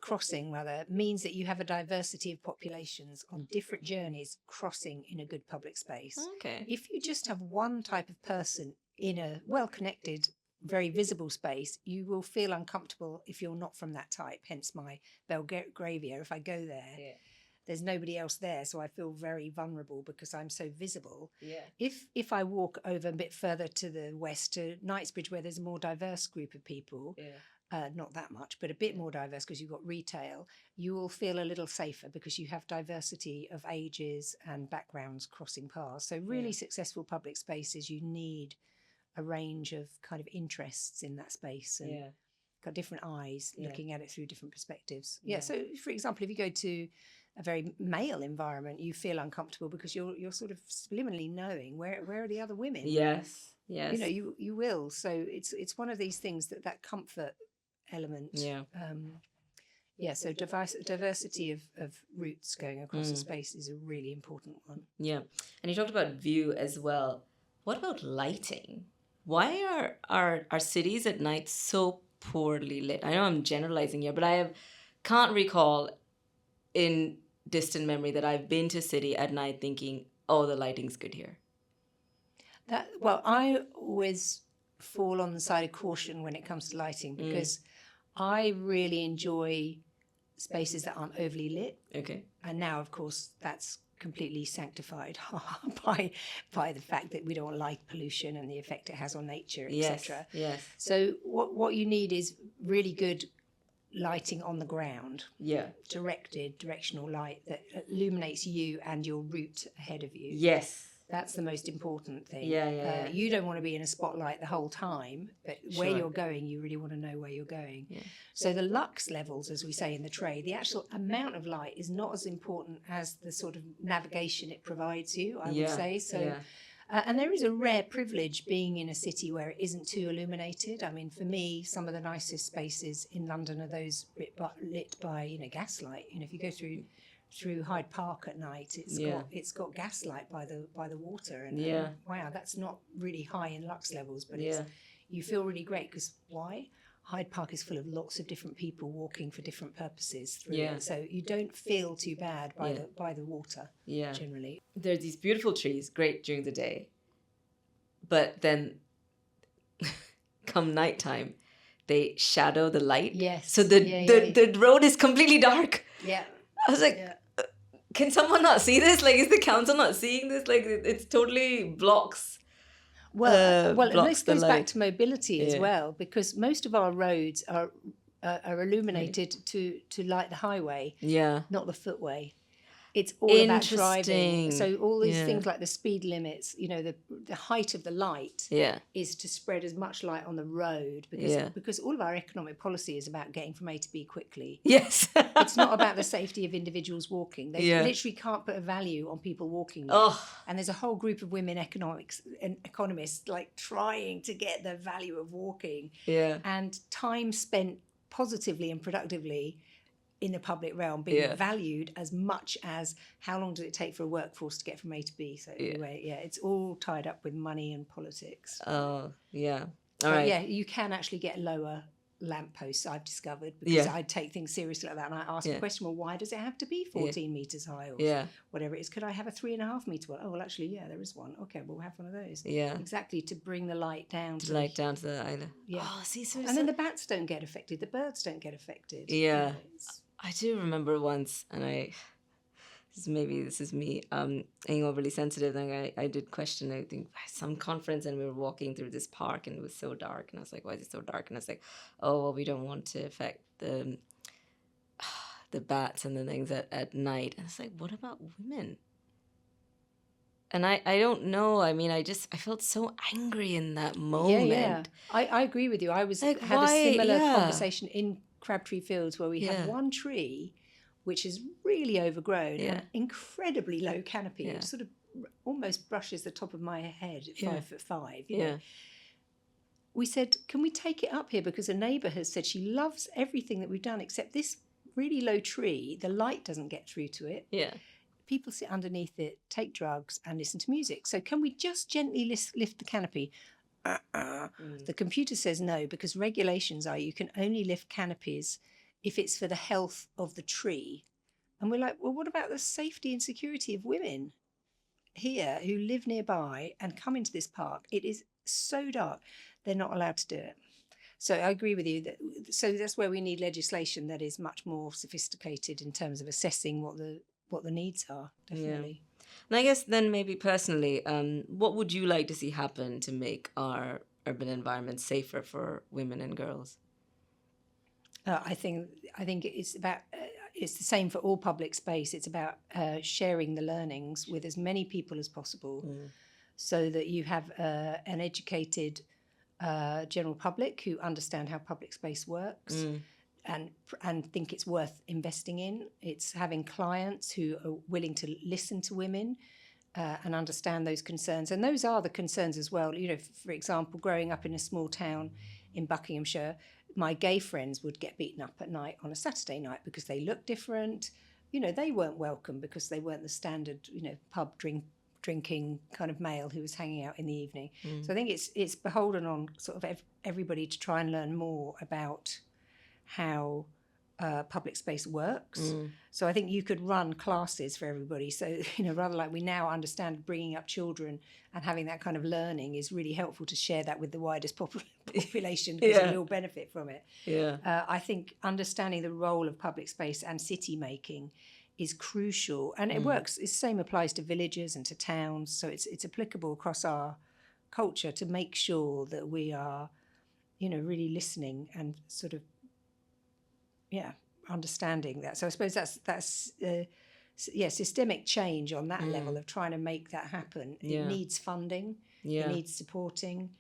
crossing rather, means that you have a diversity of populations on different journeys crossing in a good public space. Okay. If you just have one type of person in a well-connected, very visible space, you will feel uncomfortable if you're not from that type, hence my Belgravia. If I go there, there's nobody else there, so I feel very vulnerable because I'm so visible. If I walk over a bit further to the west to Knightsbridge, where there's a more diverse group of people, not that much, but a bit more diverse because you've got retail, you will feel a little safer because you have diversity of ages and backgrounds crossing paths. So really successful public spaces, you need a range of kind of interests in that space and got different eyes looking at it through different perspectives. So for example, if you go to a very male environment, you feel uncomfortable because you're sort of subliminally knowing where are the other women. Yes. You know, you will. So it's one of these things that comfort element. So diversity of routes going across the space is a really important one. And you talked about view as well. What about lighting? Why are our cities at night so poorly lit? I know I'm generalizing here, but I can't recall in distant memory that I've been to a city at night thinking, oh, the lighting's good here. I always fall on the side of caution when it comes to lighting because I really enjoy spaces that aren't overly lit. Okay. And now, of course, that's completely sanctified by the fact that we don't want light pollution and the effect it has on nature, etc. So what you need is really good lighting on the ground, directional light that illuminates you and your route ahead of you. That's the most important thing. You don't want to be in a spotlight the whole time, but where you're going, you really want to know where you're going. So the lux levels, as we say in the trade, the actual amount of light is not as important as the sort of navigation it provides you, I would say. So. And there is a rare privilege being in a city where it isn't too illuminated. I mean, for me, some of the nicest spaces in London are those lit by gaslight. You know, if you go through through Hyde Park at night. It's got gaslight by the water, and wow, that's not really high in lux levels, but you feel really great because why? Hyde Park is full of lots of different people walking for different purposes through it, so you don't feel too bad by the water. Generally, there's these beautiful trees, great during the day, but then come nighttime, they shadow the light. Yes. So the road is completely dark. Yeah. I was like, can someone not see this? Like, is the council not seeing this? Like, it's totally blocks. Well, and blocks this the goes light. back to mobility as well, because most of our roads are illuminated to light the highway, not the footway. It's all about driving. So all these things like the speed limits, you know, the height of the light is to spread as much light on the road, because all of our economic policy is about getting from A to B quickly. Yes. It's not about the safety of individuals walking. They literally can't put a value on people walking yet. And there's a whole group of women economists like trying to get the value of walking. And time spent positively and productively in the public realm being valued as much as how long does it take for a workforce to get from A to B. So anyway, it's all tied up with money and politics. All right. Yeah, you can actually get lower lampposts, I've discovered, because I take things seriously like that, and I ask the question, well, why does it have to be 14 meters high or whatever it is? Could I have a 3.5 meter one? Oh, well, actually, there is one. Okay, we'll have one of those. Exactly, to bring the light down to the island. And then the bats don't get affected, the birds don't get affected. I do remember once, and this is me being overly sensitive, and I did question, I think, some conference, and we were walking through this park, and it was so dark, and I was like, why is it so dark? And I was like, oh, well, we don't want to affect the bats and the things at night. And it's like, what about women? And I don't know. I mean, I felt so angry in that moment. I agree with you. I had a similar conversation in Crabtree Fields, where we have one tree which is really overgrown and incredibly low canopy. It sort of almost brushes the top of my head at 5'5". You know. We said, can we take it up here? Because a neighbour has said she loves everything that we've done except this really low tree. The light doesn't get through to it. People sit underneath it, take drugs and listen to music. So can we just gently lift the canopy? The computer says no, because regulations are you can only lift canopies if it's for the health of the tree. And we're like, well, what about the safety and security of women here who live nearby and come into this park? It is so dark, they're not allowed to do it. So I agree with you. So that's where we need legislation that is much more sophisticated in terms of assessing what the needs are, definitely. And I guess then maybe personally, what would you like to see happen to make our urban environment safer for women and girls? I think it's about it's the same for all public space. It's about sharing the learnings with as many people as possible, so that you have an educated general public who understand how public space works. And think it's worth investing in. It's having clients who are willing to listen to women and understand those concerns. And those are the concerns as well. You know, for example, growing up in a small town in Buckinghamshire, my gay friends would get beaten up at night on a Saturday night because they looked different. You know, they weren't welcome because they weren't the standard, pub drinking kind of male who was hanging out in the evening. So I think it's beholden on sort of everybody to try and learn more about how public space works. So I think you could run classes for everybody. So, rather like we now understand bringing up children and having that kind of learning is really helpful to share that with the widest population because we all benefit from it. I think understanding the role of public space and city making is crucial. And it works. The same applies to villages and to towns. So it's applicable across our culture to make sure that we are, really listening and sort of understanding that. So I suppose that's systemic change on that level of trying to make that happen. It needs funding. It needs supporting.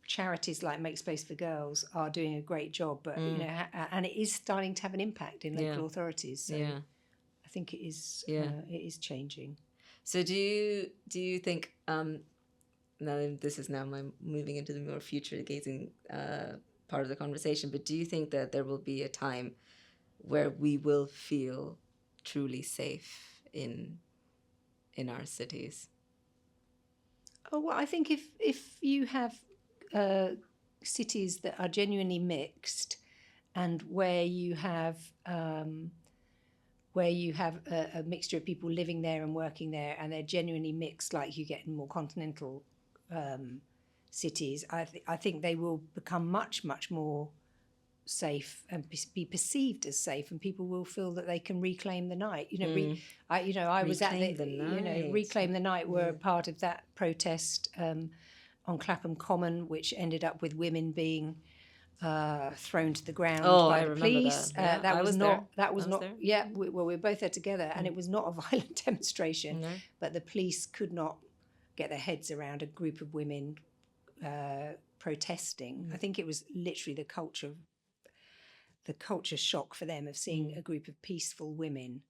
Charities like Make Space for Girls are doing a great job, but and it is starting to have an impact in local authorities. So I think it is changing. So do you think? Now this is my moving into the more future gazing part of the conversation, but do you think that there will be a time where we will feel truly safe in our cities? Oh, well, I think if you have cities that are genuinely mixed, and where you have a mixture of people living there and working there, and they're genuinely mixed, like you get in more continental cities, I think they will become much more safe and be perceived as safe, and people will feel that they can reclaim the night. I was at the Reclaim the Night were part of that protest on Clapham Common, which ended up with women being thrown to the ground by the police. That was not. Yeah, we were both there together, and it was not a violent demonstration. No. But the police could not get their heads around a group of women protesting. I think it was literally the culture shock for them of seeing a group of peaceful women.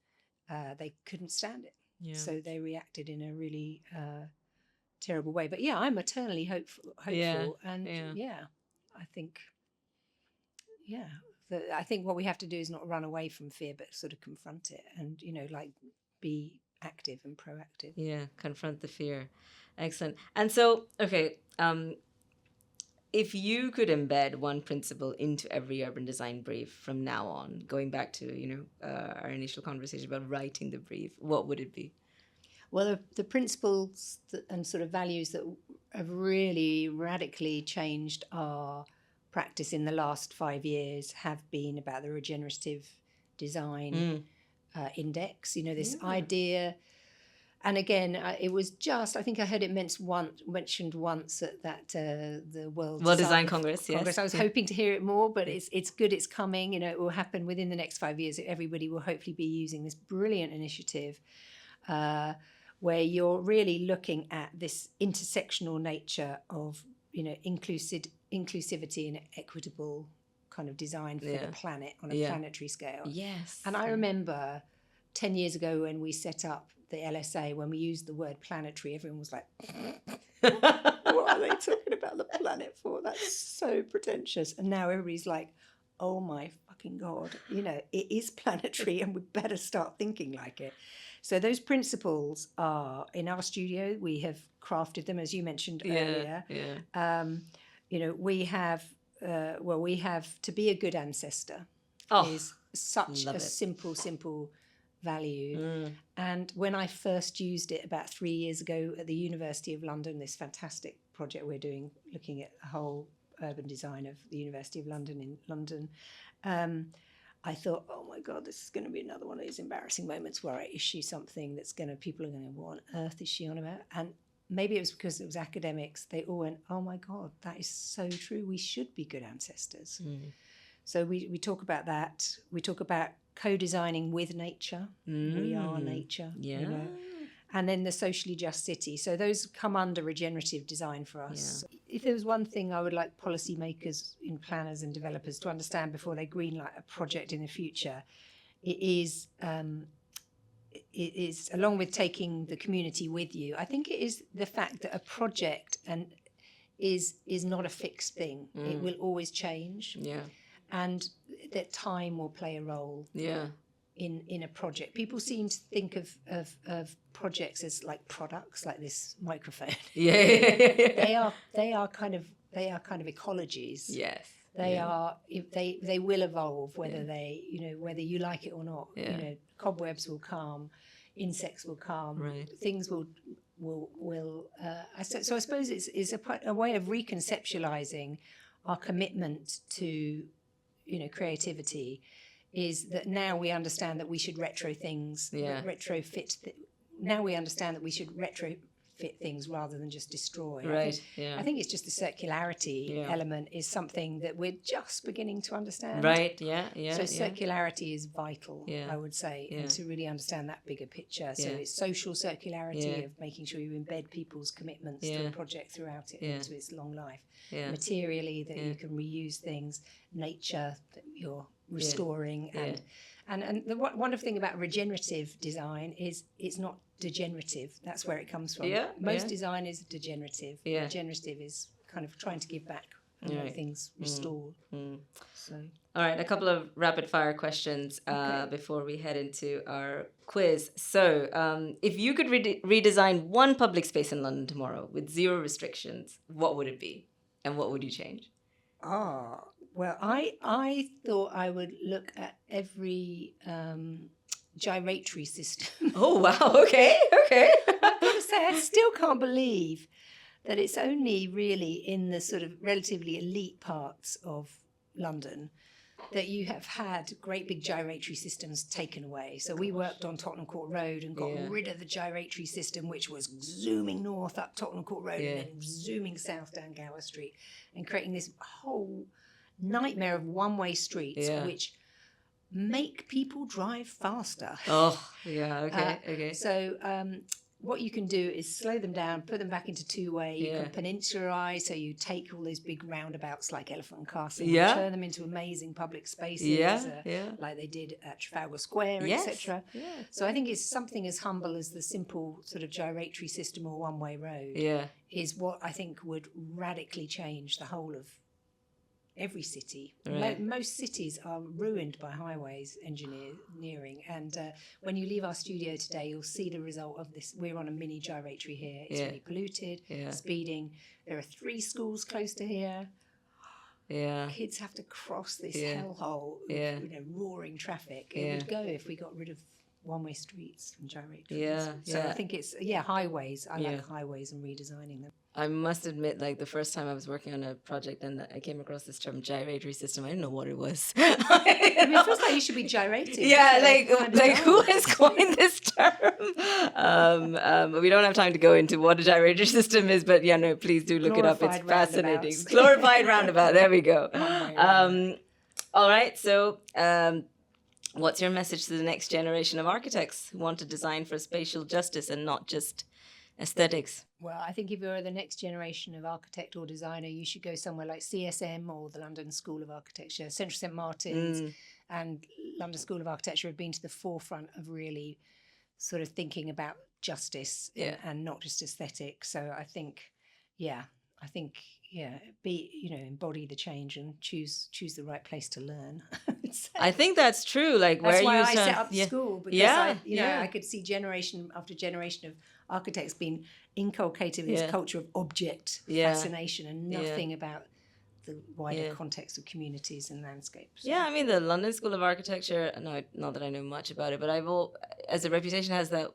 They couldn't stand it, so they reacted in a really terrible way. But yeah, I'm eternally hopeful, and I think. Yeah, I think what we have to do is not run away from fear, but sort of confront it, and be active and proactive. Yeah, confront the fear. Excellent. And so, okay, if you could embed one principle into every urban design brief from now on, going back to our initial conversation about writing the brief, what would it be? Well, the principles and sort of values that have really radically changed our practice in the last 5 years have been about the regenerative design index. This idea, and again, it was just, I think I heard it mentioned once at that the World Design Congress. Yes, I was hoping to hear it more, but it's good. It's coming. It will happen within the next 5 years. Everybody will hopefully be using this brilliant initiative. Where you're really looking at this intersectional nature of inclusivity and equitable kind of design for the planet on a planetary scale. Yes. And I remember 10 years ago when we set up the LSA, when we used the word planetary, everyone was like, what are they talking about the planet for? That's so pretentious. And now everybody's like, oh my fucking God, it is planetary and we better start thinking like it. So those principles are in our studio. We have crafted them, as you mentioned earlier. We have to be a good ancestor is such a simple value. And when I first used it about 3 years ago at the University of London, this fantastic project we're doing, looking at the whole urban design of the University of London in London, I thought, oh my God, this is going to be another one of these embarrassing moments where I issue something that's people are going to go, what on earth is she on about? And maybe it was because it was academics. They all went, oh my God, that is so true. We should be good ancestors. So we talk about that. We talk about co-designing with nature. We are nature. And then the socially just city. So those come under regenerative design for us. If there was one thing I would like policymakers, planners and developers to understand before they greenlight a project in the future, it is along with taking the community with you, I think it is the fact that a project is not a fixed thing. It will always change. And that time will play a role. In a project. People seem to think of projects as like products, like this microphone. They are kind of ecologies. Yes. They will evolve whether whether you like it or not. Cobwebs will come, insects will come, things will so I suppose it's a way of reconceptualizing our commitment to creativity. Is that now we understand that we should now we understand that we should retrofit things rather than just destroy. I think it's just the circularity element is something that we're just beginning to understand. So circularity is vital, I would say, and to really understand that bigger picture. So it's social circularity of making sure you embed people's commitments to a project throughout it into its long life. Materially, that you can reuse things. Nature, that you're restoring and the wonderful thing about regenerative design is it's not degenerative. That's where it comes from. Most design is degenerative. Regenerative is kind of trying to give back and make things restored. So All right, a couple of rapid fire questions before we head into our quiz. So, if you could redesign one public space in London tomorrow with zero restrictions, what would it be? And what would you change? Well, I thought I would look at every gyratory system. Oh, wow. Okay. I've got to say, I still can't believe that it's only really in the sort of relatively elite parts of London that you have had great big gyratory systems taken away. So we worked on Tottenham Court Road and got rid of the gyratory system, which was zooming north up Tottenham Court Road and then zooming south down Gower Street and creating this whole nightmare of one-way streets, which make people drive faster. Oh, yeah, okay. So what you can do is slow them down, put them back into two-way. You can peninsularise, so you take all those big roundabouts like Elephant and Castle and turn them into amazing public spaces, like they did at Trafalgar Square, etc. So I think it's something as humble as the simple sort of gyratory system or one-way road is what I think would radically change the whole of every city. Right. Most cities are ruined by highways engineering, and when you leave our studio today, you'll see the result of this. We're on a mini gyratory here. It's really polluted, speeding. There are 3 schools close to here. Kids have to cross this hellhole of roaring traffic. It would go if we got rid of one-way streets and gyratories. So I think it's highways. I like highways and redesigning them. I must admit, like the first time I was working on a project and I came across this term gyratory system, I didn't know what it was. I mean, it feels like you should be gyrating. Yeah, like who has coined this term? We don't have time to go into what a gyratory system is, but please do look it up. It's fascinating. Glorified roundabout. There we go. All right. So, what's your message to the next generation of architects who want to design for spatial justice and not just aesthetics? Well, I think if you're the next generation of architect or designer, you should go somewhere like CSM or the London School of Architecture. Central St Martin's and London School of Architecture have been to the forefront of really sort of thinking about justice and not just aesthetics. So I think, embody the change and choose the right place to learn. I think that's true. Like that's where why you I set up the school, because I could see generation after generation of architects being inculcated with this culture of object fascination and nothing about the wider context of communities and landscapes. Yeah, I mean the London School of Architecture. No, not that I know much about it, but as a reputation has that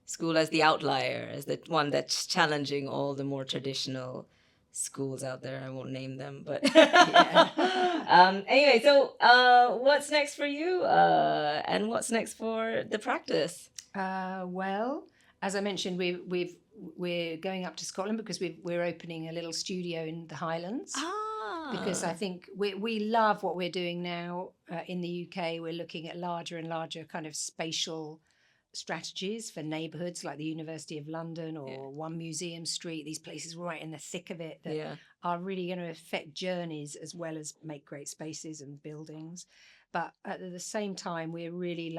school as the outlier, as the one that's challenging all the more traditional schools out there. I won't name them, but anyway. So, what's next for you, and what's next for the practice? Well, as I mentioned, we're going up to Scotland because we're opening a little studio in the Highlands. Because I think we love what we're doing now in the UK. We're looking at larger and larger kind of spatial strategies for neighbourhoods like the University of London or One Museum Street, these places right in the thick of it that are really going to affect journeys as well as make great spaces and buildings. But at the same time, we're really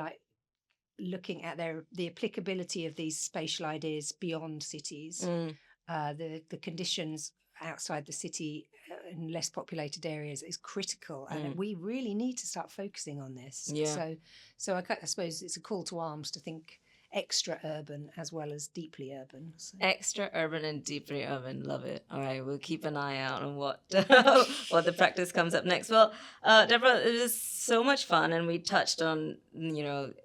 looking at the applicability of these spatial ideas beyond cities, the conditions outside the city in less populated areas is critical, and we really need to start focusing on this. So I suppose it's a call to arms to think extra urban as well as deeply urban. So. Extra urban and deeply urban, love it. All right, we'll keep an eye out on what what the practice comes up next. Well, Deborah, it was so much fun, and we touched on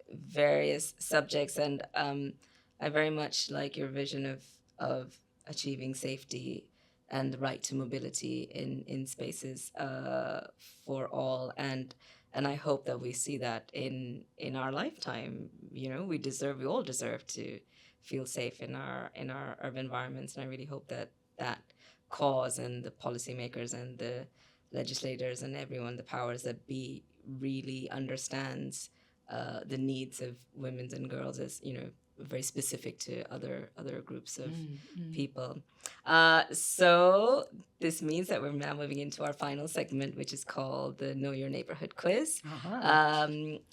various subjects, and I very much like your vision of achieving safety and the right to mobility in spaces for all, and I hope that we see that in our lifetime. We all deserve to feel safe in our urban environments, and I really hope that cause and the policymakers and the legislators and everyone, the powers that be, really understands the needs of women and girls as very specific to other groups of people. So this means that we're now moving into our final segment, which is called the Know Your Neighborhood quiz.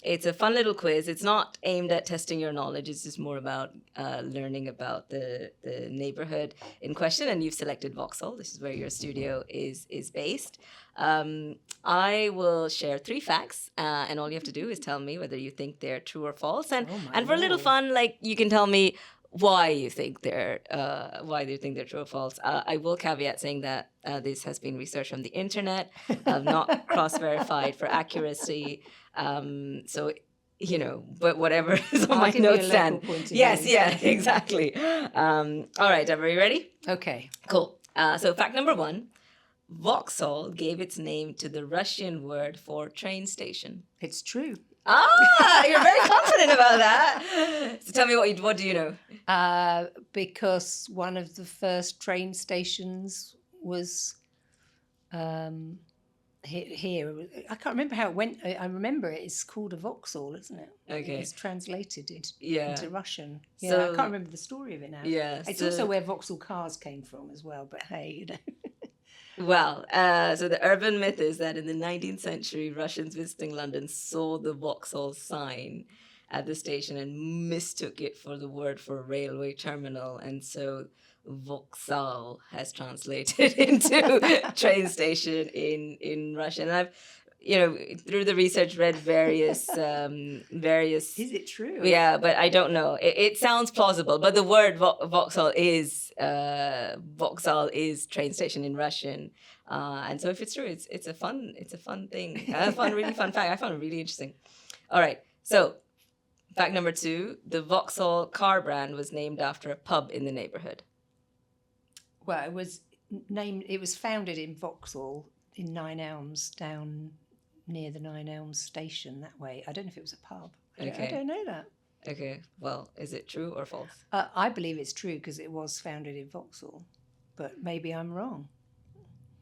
It's a fun little quiz. It's not aimed at testing your knowledge. It's just more about learning about the neighborhood in question. And you've selected Vauxhall. This is where your studio is based. I will share 3 facts, and all you have to do is tell me whether you think they're true or false. And Oh my and for a little Lord. fun, like, you can tell me why you think they're true or false. I will caveat saying that this has been researched from the internet, not cross-verified for accuracy. So, but whatever is on I'll my give you a notes stand. local point of Yes, view. yeah, exactly. All right, Deborah, you ready? Okay. Cool. So fact number 1, Vauxhall gave its name to the Russian word for train station. It's true. You're very confident about that. So tell me, what do you know? Because one of the first train stations was here. I can't remember how it went. I remember it's called a Vauxhall, isn't it? Okay. It's translated Yeah. into Russian. Yeah, So- I can't remember the story of it now. Yeah, It's so- also where Vauxhall cars came from as well, but hey, Well, so the urban myth is that in the 19th century, Russians visiting London saw the Vauxhall sign at the station and mistook it for the word for railway terminal. And so Vauxhall has translated into train station in Russian. And I've, through the research, read various is it true? Yeah, but I don't know. It sounds plausible, but the word Vauxhall is train station in Russian, and so if it's true, it's a fun thing, really fun fact. I found it really interesting. All right, so fact number 2: the Vauxhall car brand was named after a pub in the neighborhood. Well, it was founded in Vauxhall in Nine Elms, down near the Nine Elms station that way. I don't know if it was a pub. I don't know that. Okay, well, is it true or false? I believe it's true because it was founded in Vauxhall, but maybe I'm wrong.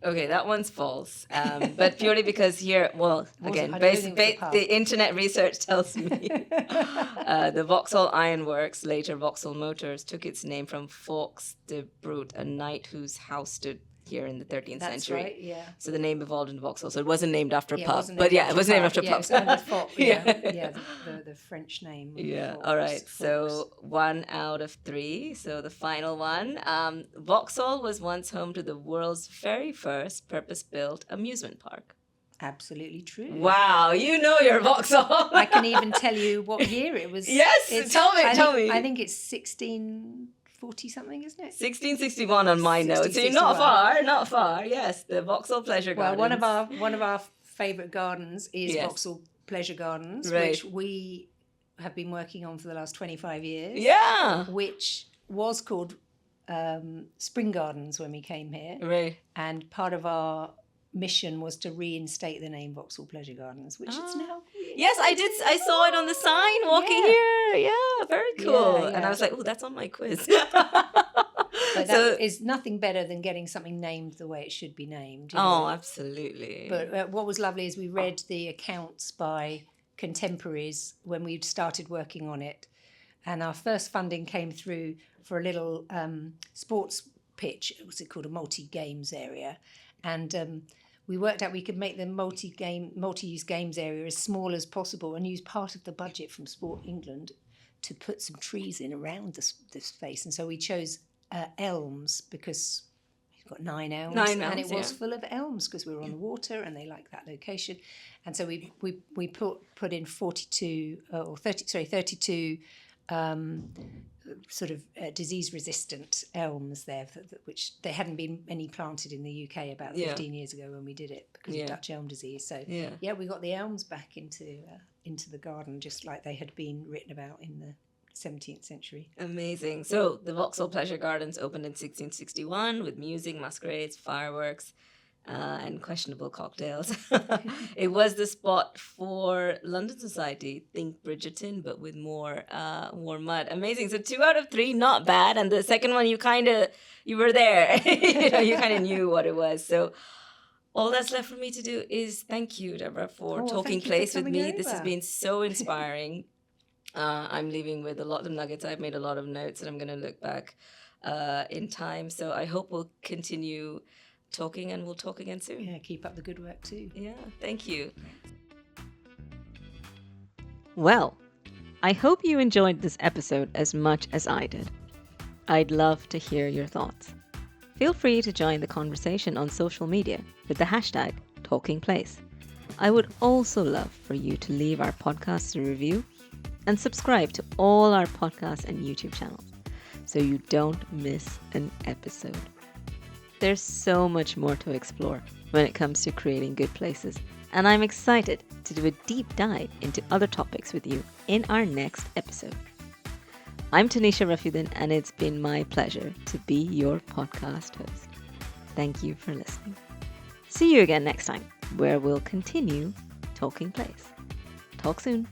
Okay, that one's false. But purely because here, well, again, I don't think it was a pub. the internet research tells me the Vauxhall Ironworks, later Vauxhall Motors, took its name from Fawkes de Brute, a knight whose house stood here in the 13th That's century. right, yeah. So the name evolved into Vauxhall. So it wasn't named after a Yeah, pub. wasn't But named yeah, after it was a named pub. after a Yeah, pub. it's under Fawkes, Yeah. yeah, the French name. Yeah, Fawkes, all right. Fawkes. So 1 out of 3. So the final one. Vauxhall was once home to the world's very first purpose-built amusement park. Absolutely true. Wow, you know your Vauxhall. I can even tell you what year it was. Yes, tell me. I think it's 1640 something, isn't it? 1661 on my notes. So you're not far. Yes, the Vauxhall Pleasure Gardens. Well, one of our favourite gardens is Yes. Vauxhall Pleasure Gardens, Right. which we have been working on for the last 25 years. Yeah. Which was called Spring Gardens when we came here. Right. And part of our mission was to reinstate the name Vauxhall Pleasure Gardens, which it's now. Yes, I did. I saw it on the sign walking Yeah. here. Yeah, very cool. Yeah, And I yeah. was like, oh, that's on my quiz. But that is nothing better than getting something named the way it should be named. you know. Oh, absolutely. But what was lovely is we read the accounts by contemporaries when we started working on it. And our first funding came through for a little sports pitch. What's it called? A multi-games area. And we worked out we could make the multi-use games area as small as possible and use part of the budget from Sport England to put some trees in around the space. And so we chose elms because we've got 9 elms. 9 and it elms, was yeah. full of elms because we were on the water and they like that location. And so we put in 32 sort of disease-resistant elms there, which there hadn't been any planted in the UK about 15 years ago when we did it because of Dutch elm disease. So we got the elms back into the garden just like they had been written about in the 17th century. Amazing. So the Vauxhall Pleasure Gardens opened in 1661 with music, masquerades, fireworks, and questionable cocktails. It was the spot for London society, think Bridgerton, but with more mud. Amazing. So 2 out of 3, not bad. And the second one, you were there. You kind of knew what it was. So all that's left for me to do is thank you, Deborah, for talking place with me. This has been so inspiring. I'm leaving with a lot of nuggets. I've made a lot of notes and I'm going to look back in time. So I hope we'll continue talking and we'll talk again soon. Yeah, keep up the good work too. Yeah, thank you. Well, I hope you enjoyed this episode as much as I did. I'd love to hear your thoughts. Feel free to join the conversation on social media with the hashtag Talking Place. I would also love for you to leave our podcast a review and subscribe to all our podcasts and YouTube channels so you don't miss an episode. There's so much more to explore when it comes to creating good places, and I'm excited to do a deep dive into other topics with you in our next episode. I'm Tanisha Raffiuddin, and it's been my pleasure to be your podcast host. Thank you for listening. See you again next time, where we'll continue Talking Place. Talk soon.